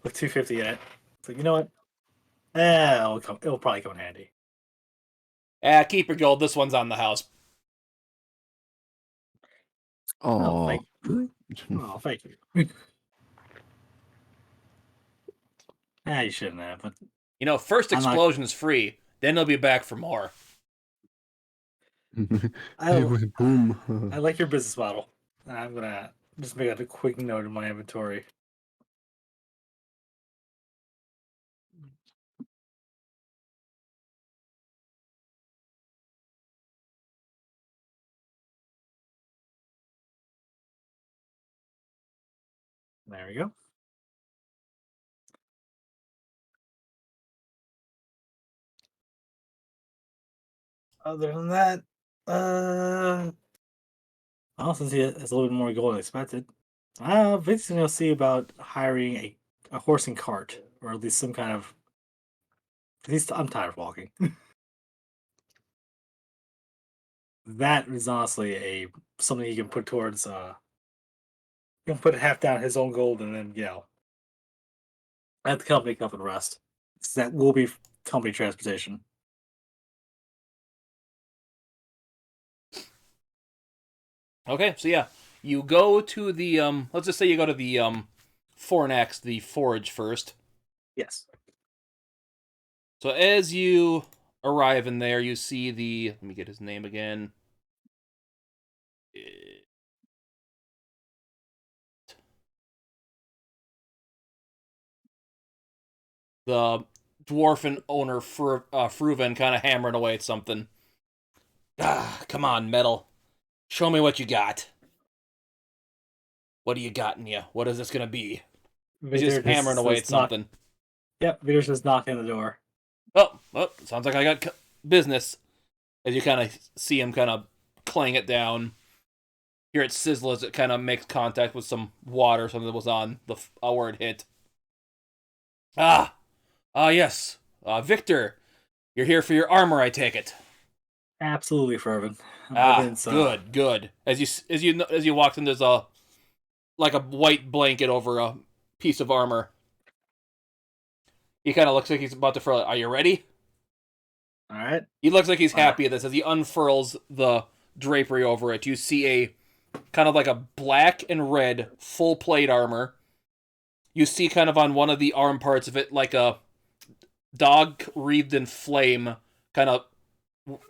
with 250 in it. So you know what? It'll probably come in handy. Keep your gold. This one's on the house. Oh, Oh, thank you. Oh, thank you. You shouldn't have, but You know, first I'm not- explosion is free. Then they'll be back for more. It was boom. I like your business model. I'm gonna just make a quick note in my inventory. There we go. Other than that, Well, since he has a little bit more gold than expected, Vic's gonna see about hiring a horse and cart, or at least some kind of. At least I'm tired of walking. That is honestly a something he can put towards. He can put half down his own gold, and then let the company come and rest. So that will be company transportation. Okay, so yeah, you go to the let's just say you go to the Fornax, the forge first. Yes. So as you arrive in there, you see the, let me get his name again. The dwarfen owner Fruven kind of hammering away at something. Ah, come on, metal. Show me what you got. What do you got in you? What is this gonna be? He's Victor just hammering away at something. Yep, Victor's just knocking on the door. Oh, sounds like I got business. As you kind of see him kind of clang it down. Hear it sizzle as it kind of makes contact with some water, something that was on the where it hit. Yes. Victor, you're here for your armor, I take it. Absolutely, Fervin. Good. As you walked in, there's a white blanket over a piece of armor. He kind of looks like he's about to furl it. Are you ready? All right. He looks like he's happy at this. As he unfurls the drapery over it, you see a kind of like a black and red full plate armor. You see kind of on one of the arm parts of it like a dog wreathed in flame kind of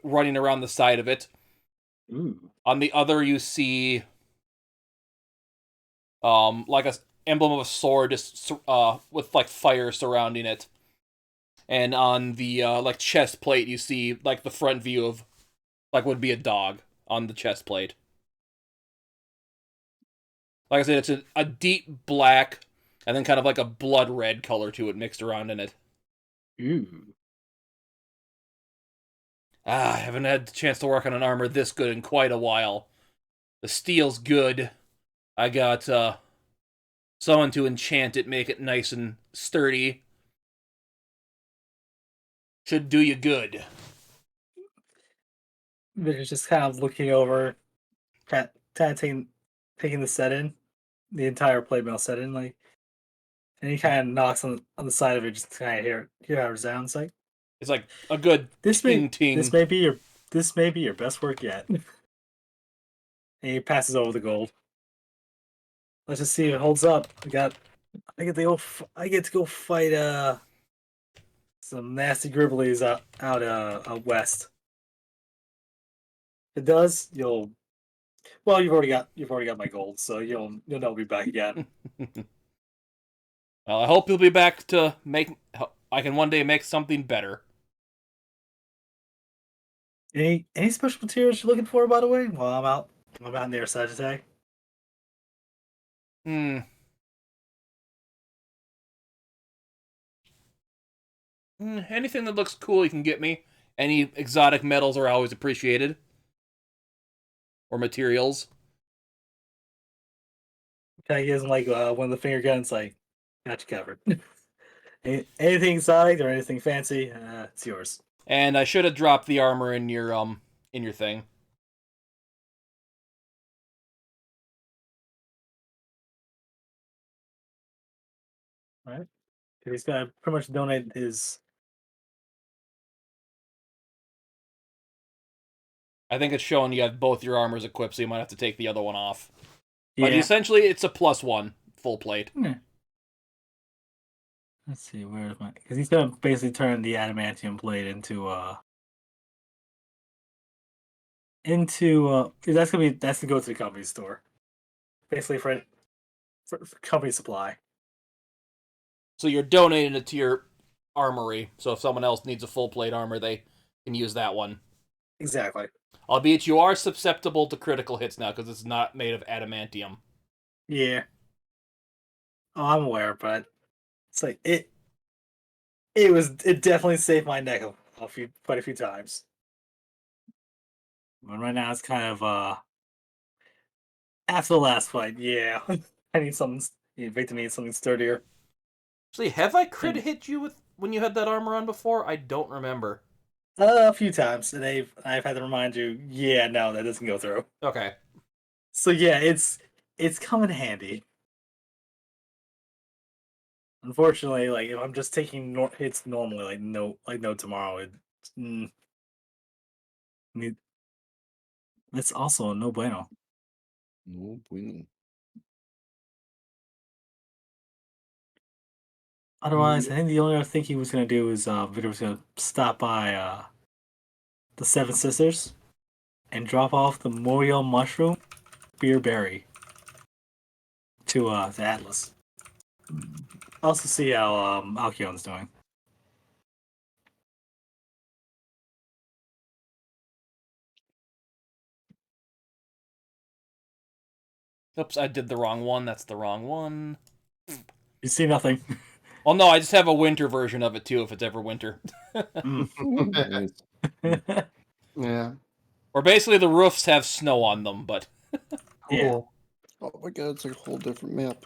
running around the side of it. Ooh. On the other, you see like a emblem of a sword just with like fire surrounding it. And on the like chest plate, you see like the front view of like would be a dog on the chest plate. Like I said, it's a deep black and then kind of like a blood red color to it mixed around in it. Ooh. I haven't had the chance to work on an armor this good in quite a while. The steel's good. I got someone to enchant it, make it nice and sturdy. Should do you good. Victor's just kind of looking over, kind of taking the set in, the entire playbill set in, like, and he kind of knocks on the side of it, just to kind of hear how it sounds like. It's like a good ting. This may be your best work yet. And he passes over the gold. Let's just see if it holds up. I get to go fight some nasty gribblies out west. If it does, you'll. Well, you've already got my gold, so you'll never be back again. Well, I hope you'll be back to make. I can one day make something better. Any special materials you're looking for, by the way? Well, I'm out near Sagittarius. Anything that looks cool you can get me. Any exotic metals are always appreciated. Or materials. Kind of gives him like one of the finger guns, like, got you covered. Anything exotic or anything fancy, it's yours. And I should have dropped the armor in your thing. All right. He's gonna pretty much donate his. I think it's showing you have both your armors equipped, so you might have to take the other one off. Yeah. But essentially, it's a +1 full plate. Yeah. Let's see, where is my? Because he's gonna basically turn the adamantium plate into. That's gonna go to the company store, basically for company supply. So you're donating it to your armory. So if someone else needs a full plate armor, they can use that one. Exactly. Albeit you are susceptible to critical hits now because it's not made of adamantium. Yeah. Oh, I'm aware, but it's like it. It definitely saved my neck quite a few times. But right now it's kind of After the last fight, yeah. I need something. Victor needs something sturdier. Actually, have I crit hit you with when you had that armor on before? I don't remember. A few times, and I've had to remind you. Yeah, no, that doesn't go through. Okay. So yeah, it's come in handy. Unfortunately, like if I'm just taking hits normally, like no tomorrow, mm, need- it's also no bueno. No bueno. Otherwise, I think the only other thing he was gonna do is Victor was gonna stop by the Seven Sisters and drop off the Moriel mushroom beer berry to Atlas. Also see how Alcyon's doing. Oops, I did the wrong one. That's the wrong one. You see nothing. Well, no, I just have a winter version of it too, if it's ever winter. Nice. Yeah. Or basically the roofs have snow on them, but Yeah. Cool. Oh my god, it's like a whole different map.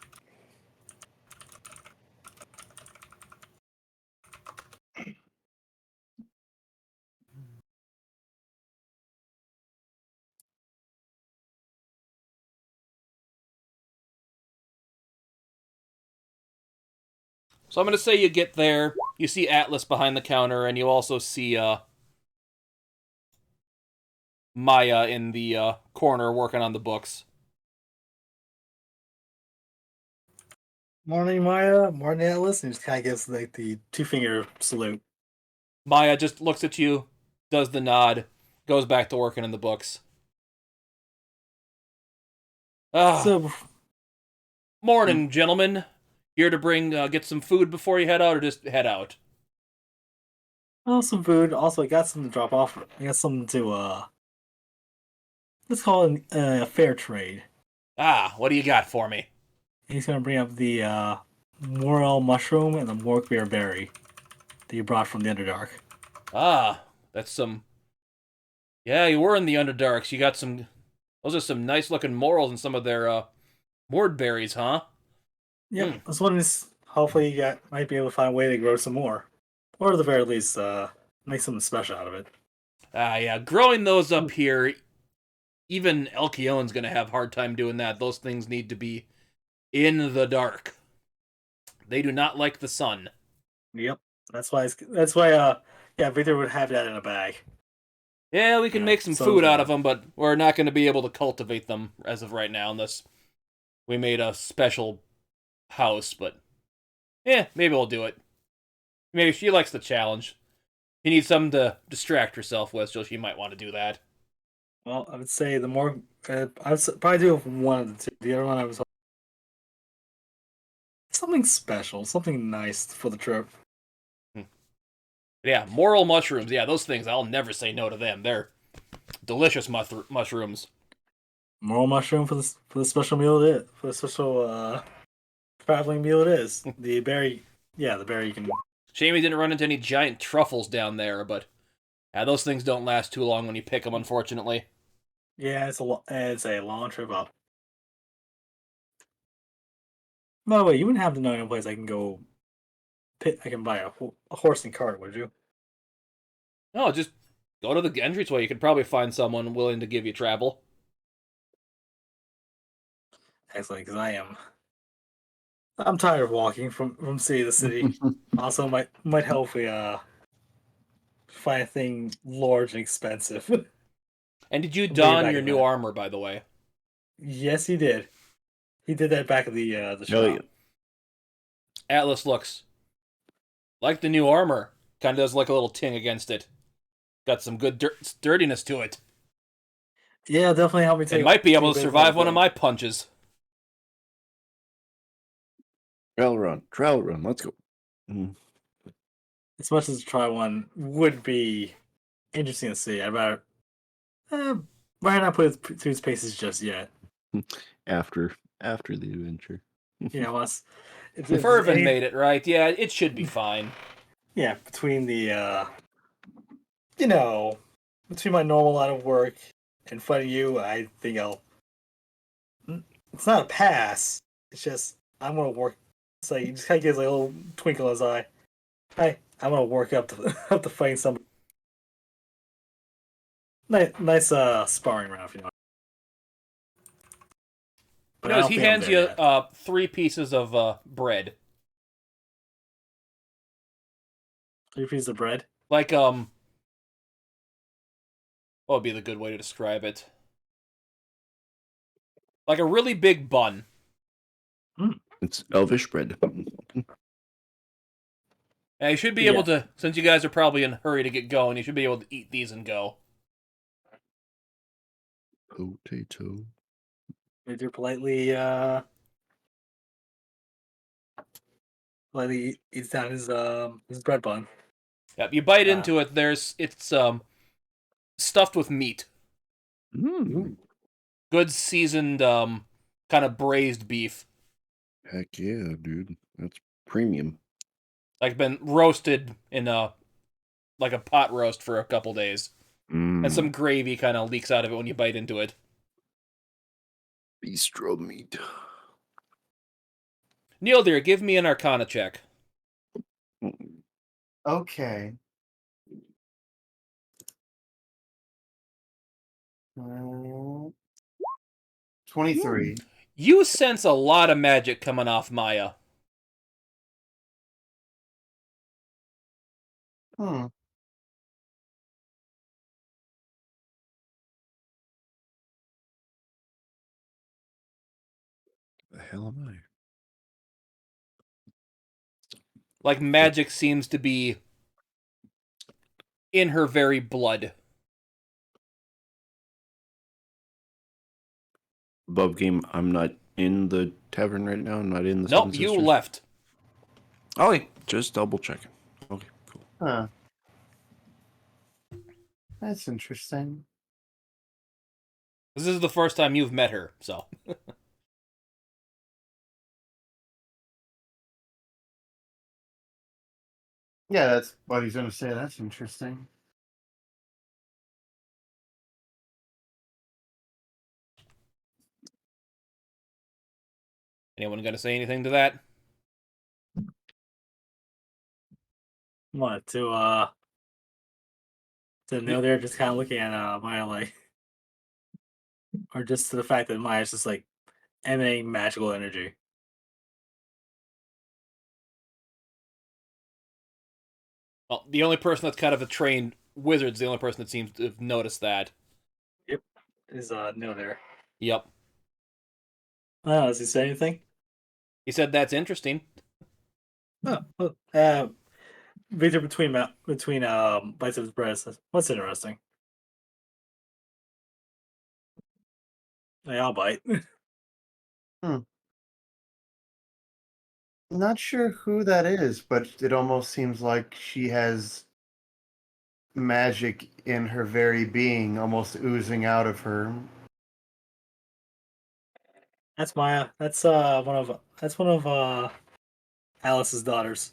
so I'm gonna say you get there, you see Atlas behind the counter, and you also see Maya in the corner working on the books. Morning, Maya. Morning, Atlas. And just kind of gives like the 2-finger salute. Maya just looks at you, does the nod, goes back to working in the books. So, Morning, gentlemen. Here to bring get some food before you head out, or just head out? well, some food. Also, I got something to drop off. I got something to let's call it a fair trade. What do you got for me? He's gonna bring up the morel mushroom and the morkbeer berry that you brought from the Underdark. That's some. Yeah, you were in the Underdarks. You got some. Those are some nice looking morels and some of their moord berries, huh? Yep. This one is hopefully you might be able to find a way to grow some more, or at the very least, make something special out of it. Yeah. Growing those up here, even Elkion's gonna have a hard time doing that. Those things need to be in the dark. They do not like the sun. Yep. That's why yeah, Victor would have that in a bag. Yeah, we can Yeah, make some so food is out mine. of them, but we're not going to be able to cultivate them as of right now unless we made a special house. But yeah, maybe we'll do it. Maybe she likes the challenge. She needs something to distract herself with, so she might want to do that. Well, I would say the more I would probably do one of the two. The other one I was something special, something nice for the trip. But yeah, moral mushrooms. Yeah, those things, I'll never say no to them. They're delicious mushrooms. Moral mushroom for the special meal it is. For the special traveling meal it is. The berry, yeah, the berry you can. Shame he didn't run into any giant truffles down there, but yeah, those things don't last too long when you pick them, unfortunately. Yeah, it's a long trip up. By the way, you wouldn't have to know any place I can go. I can buy a horse and cart, would you? No, just go to the entranceway. You could probably find someone willing to give you travel. Excellent, because I'm tired of walking from city to city. Also, might help if we find a thing large and expensive. And did you Way don back your in new that. armor, by the way? Yes, he did. He did that back at the Hell shop. yeah. Atlas looks like the new armor. Kind of does like a little ting against it. Got some good dirtiness to it. Yeah, definitely help me take. It might be take able a to bit survive of one of my punches. Trail run, let's go. As much as try one would be interesting to see. I'd rather not put it through his paces just yet. After the adventure. You know, us. Fervin made it, right? Yeah, it should be fine. Yeah, between the between my normal line of work and fighting you, I think I'll it's not a pass. It's just I'm gonna work. It's like he just kind of gives like a little twinkle in his eye. Hey, I'm gonna work up to up to fighting somebody. Nice sparring round, if you know. But I Notice don't he think I'm hands there you yet. 3 pieces of bread. 3 pieces of bread. Like, what would be the good way to describe it? Like a really big bun. It's elvish bread. And you should be Yeah. able to, since you guys are probably in a hurry to get going, you should be able to eat these and go. Potato. Victor politely eats down his bread bun. Yep, you bite into it, it's stuffed with meat. Mm. Good seasoned, kind of braised beef. Heck yeah, dude. That's premium. Like been roasted in like a pot roast for a couple days. And some gravy kind of leaks out of it when you bite into it. Bistro meat. Neil, dear, give me an Arcana check. Okay. 23. You sense a lot of magic coming off Maya. Hmm. The hell am I? Like magic seems to be in her very blood. Above game, I'm not in the tavern right now. I'm not in the Nope, Seven you Sisters. left. Okay, just double checking. Okay, cool. Huh. That's interesting. This is the first time you've met her, so. Yeah, that's what he's going to say. That's interesting. Anyone gonna say anything to that? What to know they're just kind of looking at Maya like, or just to the fact that Maya's just like emanating magical energy. Well, the only person that's kind of a trained wizard's the only person that seems to have noticed that. Yep, is no there. Yep. Does he say anything? He said that's interesting. Victor between bites of his bread says, "What's interesting?" Hey, I'll bite. Not sure who that is, but it almost seems like she has magic in her very being, almost oozing out of her. That's Maya. That's one of Alice's daughters.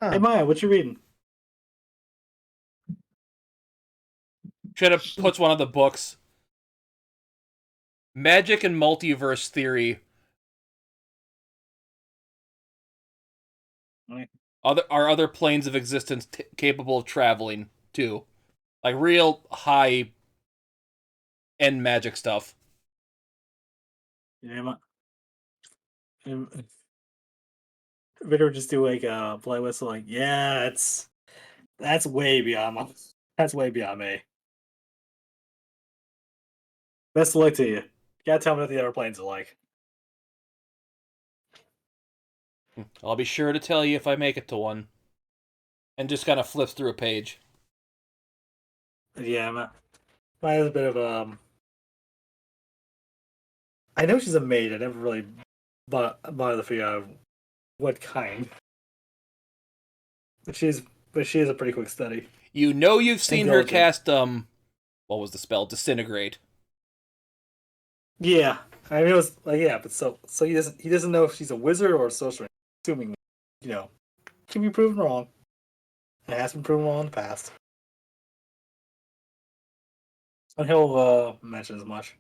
Huh. Hey Maya, what you reading? Should have puts one of the books. Magic and multiverse theory. Are other planes of existence capable of traveling too? Like real high end magic stuff. Yeah, Victor would just do like a polite whistle, like, yeah, that's way beyond that's way beyond me. Best of luck to you. You gotta tell me what the other planes are like. I'll be sure to tell you if I make it to one. And just kind of flips through a page. Yeah, Maya's a bit of I know she's a maid. I never really bothered to figure out what kind. But she is a pretty quick study. You know you've seen her Intelligent. cast what was the spell? Disintegrate. Yeah, I mean it was like yeah, but so he doesn't know if she's a wizard or a sorcerer. Assuming, can be proven wrong. It has been proven wrong in the past. But he'll mention as much.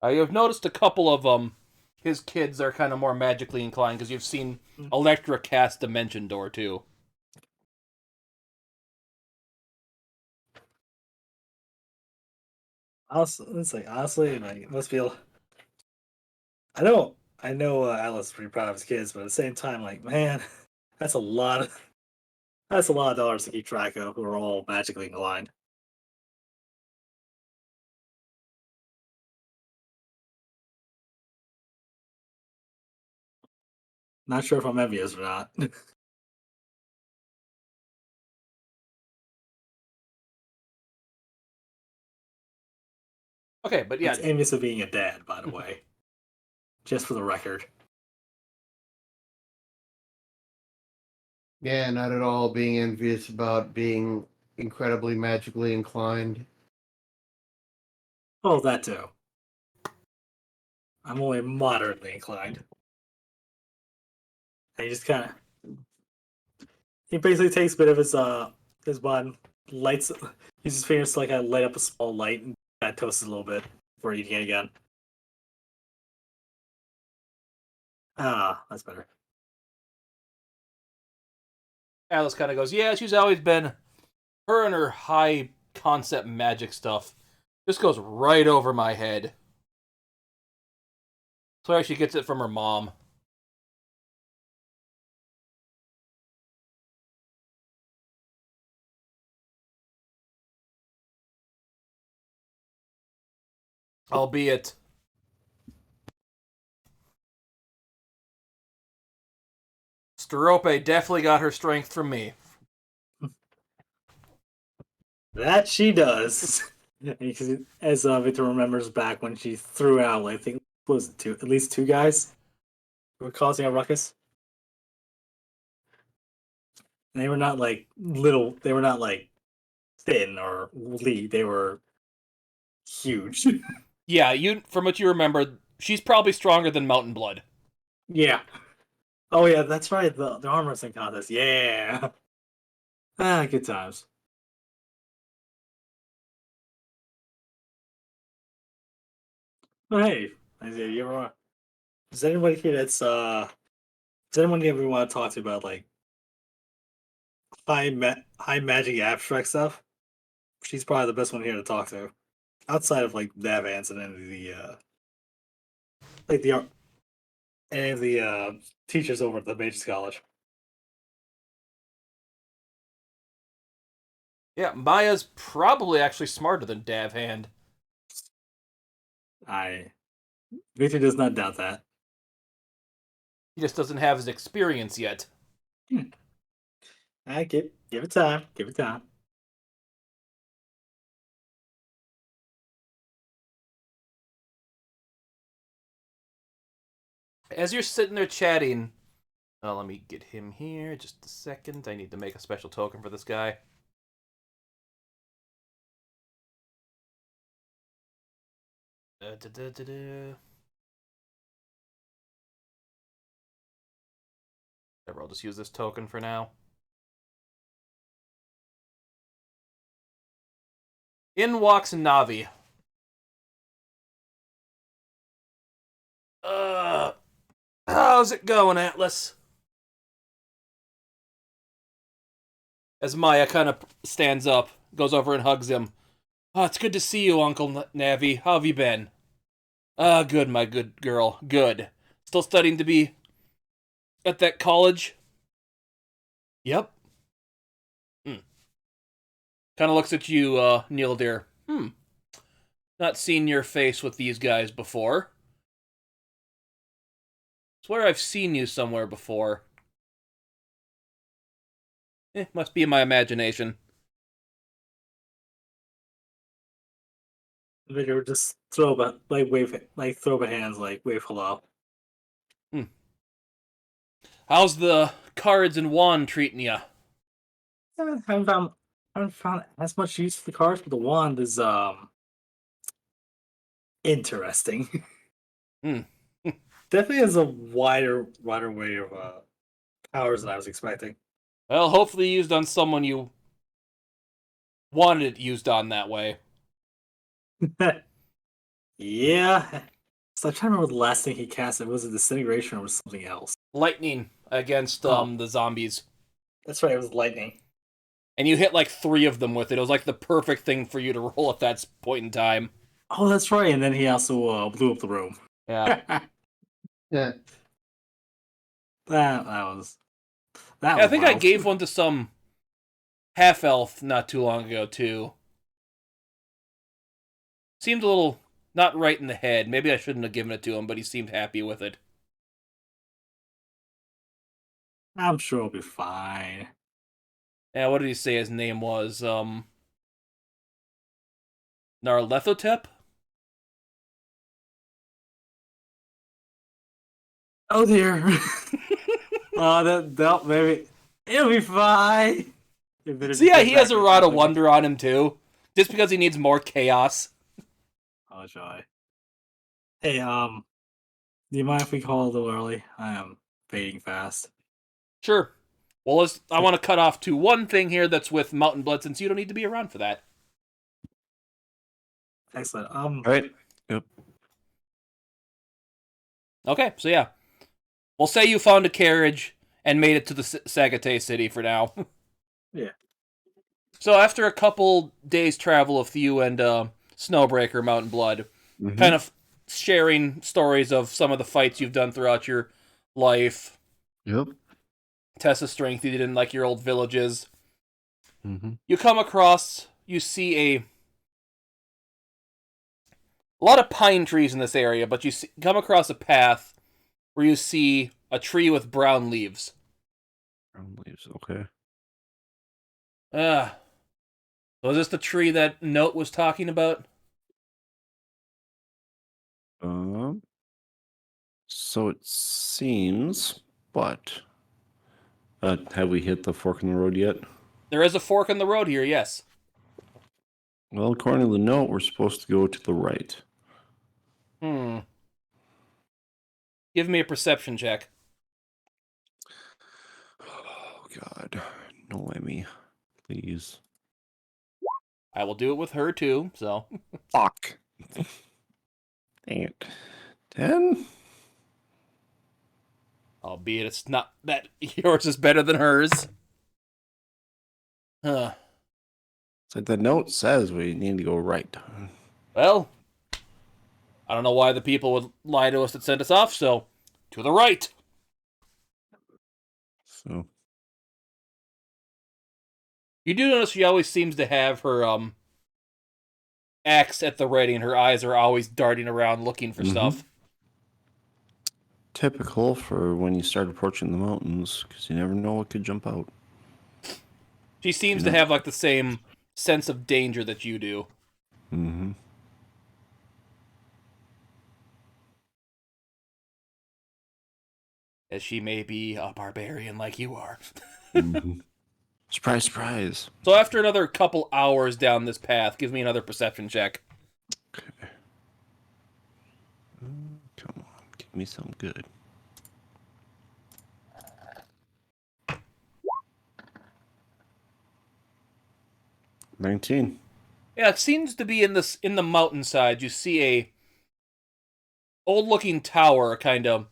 You've noticed a couple of his kids are kind of more magically inclined because you've seen Electra cast Dimension Door too. Honestly, like most people. I know Atlas is pretty proud of his kids, but at the same time, like, man, that's a lot of dollars to keep track of who are all magically inclined. Not sure if I'm envious or not. Okay, but yeah, It's envious of being a dad, by the way. Just for the record. Yeah, not at all being envious about being incredibly magically inclined. Oh, that too. I'm only moderately inclined. And he just kind of he basically takes a bit of his bun, lights uses his fingers to like light up a small light and kind of toasts it a little bit before eating it again. Ah, that's better. Alice kind of goes, yeah, she's always been, her and her high concept magic stuff just goes right over my head. Swear she gets it from her mom. Albeit, Sterope definitely got her strength from me. That she does. As Victor remembers back when she threw out, like, I think, what was it, at least two guys who were causing a ruckus. And they were not like little. They were not like thin or lead. They were huge. Yeah, you from what you remember, she's probably stronger than Mountain Blood. Yeah. Oh yeah, that's right. The arm wrestling contest. Yeah. Ah, good times. Oh hey, Isaiah, you ever? Does anybody here that's Does anyone ever want to talk to about like high magic abstract stuff? She's probably the best one here to talk to, outside of like Davans and any of the like the any of the teachers over at the Mages College. Yeah, Maya's probably actually smarter than Davhand. I Victor does not doubt that. He just doesn't have his experience yet. I give it time. Give it time. As you're sitting there chatting, let me get him here. Just a second. I need to make a special token for this guy. I'll just use this token for now. In walks Navi. How's it going, Atlas? As Maya kind of stands up, goes over and hugs him. Oh, it's good to see you, Uncle Navi. How have you been? Good, my good girl. Good. Still studying to be at that college? Yep. Kind of looks at you, Neil dear. Not seen your face with these guys before. Swear I've seen you somewhere before. Must be in my imagination. Victor just throw up throw up hands like wave hello. How's the cards and wand treating you? Haven't found as much use for the cards, but the wand is interesting. Definitely has a wider way of powers than I was expecting. Well, hopefully used on someone you wanted it used on that way. Yeah. So I'm trying to remember the last thing he cast. Was it disintegration or was it something else? Lightning against the zombies. That's right, it was lightning. And you hit like 3 of them with it. It was like the perfect thing for you to roll at that point in time. Oh, that's right. And then he also blew up the room. Yeah. Yeah. That was that. Yeah, I was think I wild. gave one to some half-elf not too long ago, too. Seemed a little not right in the head. Maybe I shouldn't have given it to him, but he seemed happy with it. I'm sure it'll be fine. Yeah, what did he say his name was? Narlethotep? Oh dear. That maybe it'll be fine. So yeah, he has a rod of wonder on him, too. Just because he needs more chaos. Oh joy. Hey, do you mind if we call a little early? I am fading fast. Sure. Well, I want to cut off to one thing here that's with Mountain Blood, since you don't need to be around for that. Excellent. All right. Yep. Okay, so yeah. We'll say you found a carriage and made it to the Sagate City for now. Yeah. So after a couple days' travel with you and Snowbreaker Mountain Blood, kind of sharing stories of some of the fights you've done throughout your life, Yep. test of strength you did in like your old villages, Mm-hmm. you come across, you see a lot of pine trees in this area, but you come across a path where you see a tree with brown leaves. Brown leaves. Okay. Was this the tree that Note was talking about? So it seems, but have we hit the fork in the road yet? There is a fork in the road here, yes. Well, according to the note, we're supposed to go to the right. Give me a perception check. Oh God, no, Emmy, please. I will do it with her too, so. Fuck. Dang it. 10? Albeit it's not that yours is better than hers. Huh. It's like the note says we need to go right. Well, I don't know why the people would lie to us that sent us off, so to the right. So You do notice she always seems to have her axe at the ready, and her eyes are always darting around looking for stuff. typical for when you start approaching the mountains, because you never know what could jump out. She seems to have like the same sense of danger that you do. Mm-hmm. As she may be a barbarian like you are. Mm-hmm. Surprise, surprise. So after another couple hours down this path, give me another perception check. Okay. Come on, give me something good. $19. Yeah, it seems to be in the mountainside. You see a old-looking tower kind of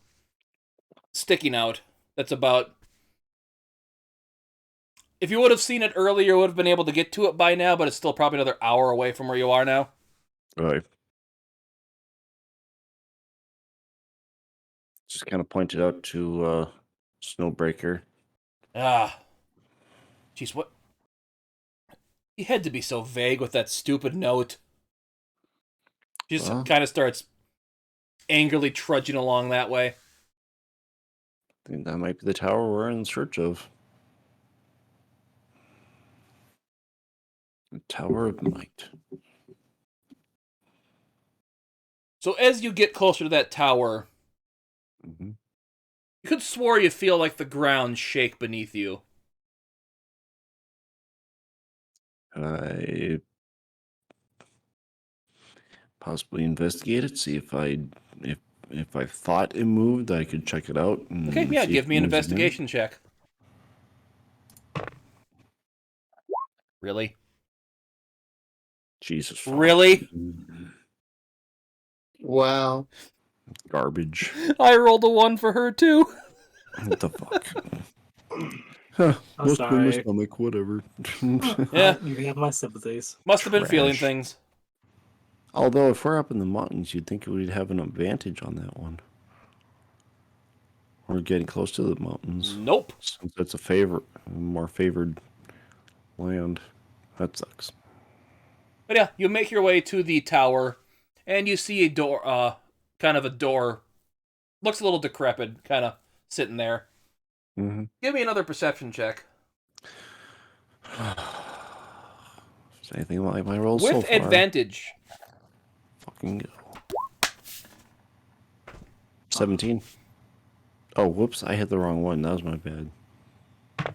sticking out. That's about. If you would have seen it earlier, you would have been able to get to it by now, but it's still probably another hour away from where you are now. Right. Just kind of pointed out to Snowbreaker. Jeez, what? He had to be so vague with that stupid note. She just kind of starts angrily trudging along that way. I think that might be the tower we're in search of. The Tower of Might. So as you get closer to that tower, Mm-hmm. you could swore you feel like the ground shake beneath you. I possibly investigate it, see if I thought it moved, I could check it out. And Okay, yeah, see give if me it an moves again. investigation check. Really? Jesus. fuck. Really? Wow. Garbage. I rolled a 1 for her too. What the fuck? Huh, I'm must be my sorry. stomach, whatever. Yeah. You have my sympathies. Must have been feeling Trash. things. Although, if we're up in the mountains, you'd think we'd have an advantage on that one. We're getting close to the mountains. Nope. Since it's more favored land. That sucks. But yeah, you make your way to the tower, and you see a door, kind of a door. Looks a little decrepit, kind of sitting there. Mm-hmm. Give me another perception check. Is anything like my rolls so With far? advantage. Fucking go. 17. Oh, whoops. I hit the wrong one. That was my bad. The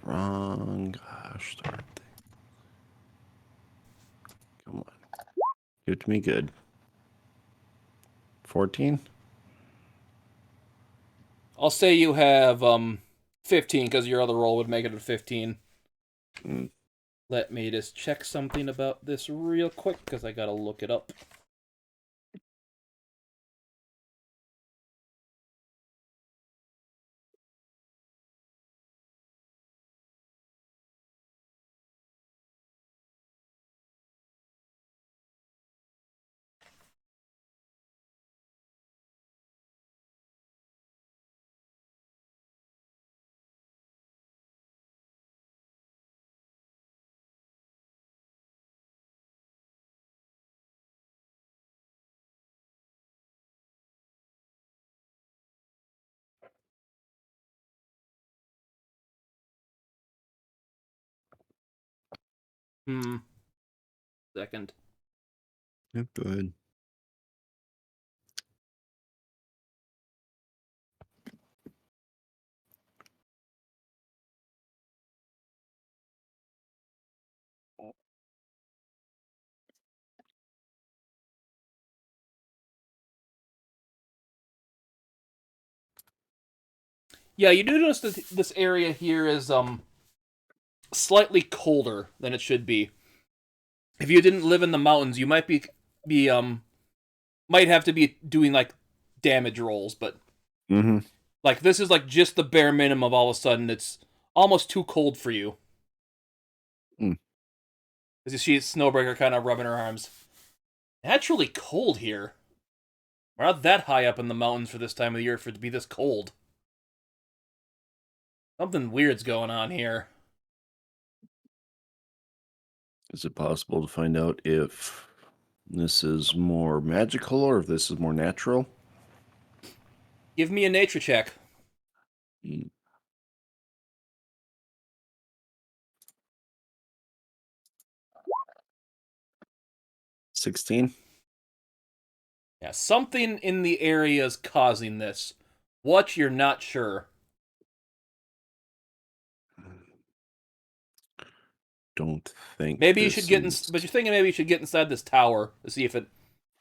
wrong gosh darn thing. Come on. Give it to me good. 14? I'll say you have 15, because your other roll would make it a 15. Mm. Let me just check something about this real quick, because I gotta look it up. Second. Yep, go ahead. Yeah, you do notice that this area here is slightly colder than it should be. If you didn't live in the mountains, you might might have to be doing like damage rolls, but Mm-hmm. like this is like just the bare minimum. All of a sudden, it's almost too cold for you. Hmm. As you see Snowbreaker kind of rubbing her arms. Naturally cold here. We're not that high up in the mountains for this time of the year for it to be this cold. Something weird's going on here. Is it possible to find out if this is more magical or if this is more natural? Give me a nature check. Mm. 16? Yeah, something in the area is causing this. What, you're not sure. Don't think Maybe you this should get in, is- but you're thinking maybe you should get inside this tower to see if it's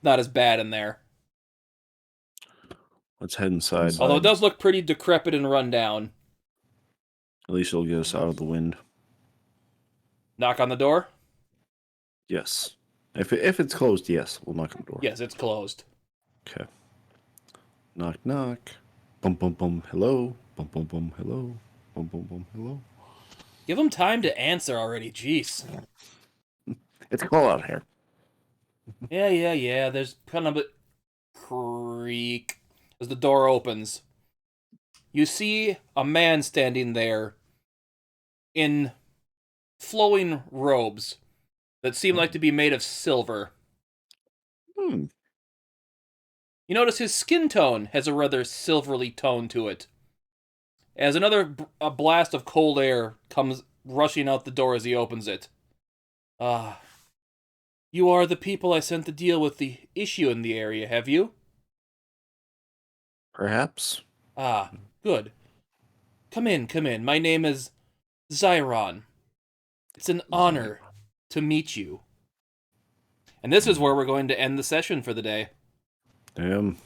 not as bad in there. Let's head inside. Although it does look pretty decrepit and run down. At least it'll get us out of the wind. Knock on the door? Yes. If it's closed, yes, we'll knock on the door. Yes, it's closed. Okay. Knock, knock. Bum, bum, bum. Hello. Bum, bum, bum. Hello. Bum, bum, bum. Hello. Give them time to answer already, jeez. It's cold out here. Yeah. There's kind of a creak as the door opens. You see a man standing there in flowing robes that seem like to be made of silver. Hmm. You notice his skin tone has a rather silvery tone to it. As a blast of cold air comes rushing out the door as he opens it. Ah. You are the people I sent to deal with the issue in the area, have you? Perhaps. Ah, good. Come in. My name is Zyron. It's an honor to meet you. And this is where we're going to end the session for the day. Damn.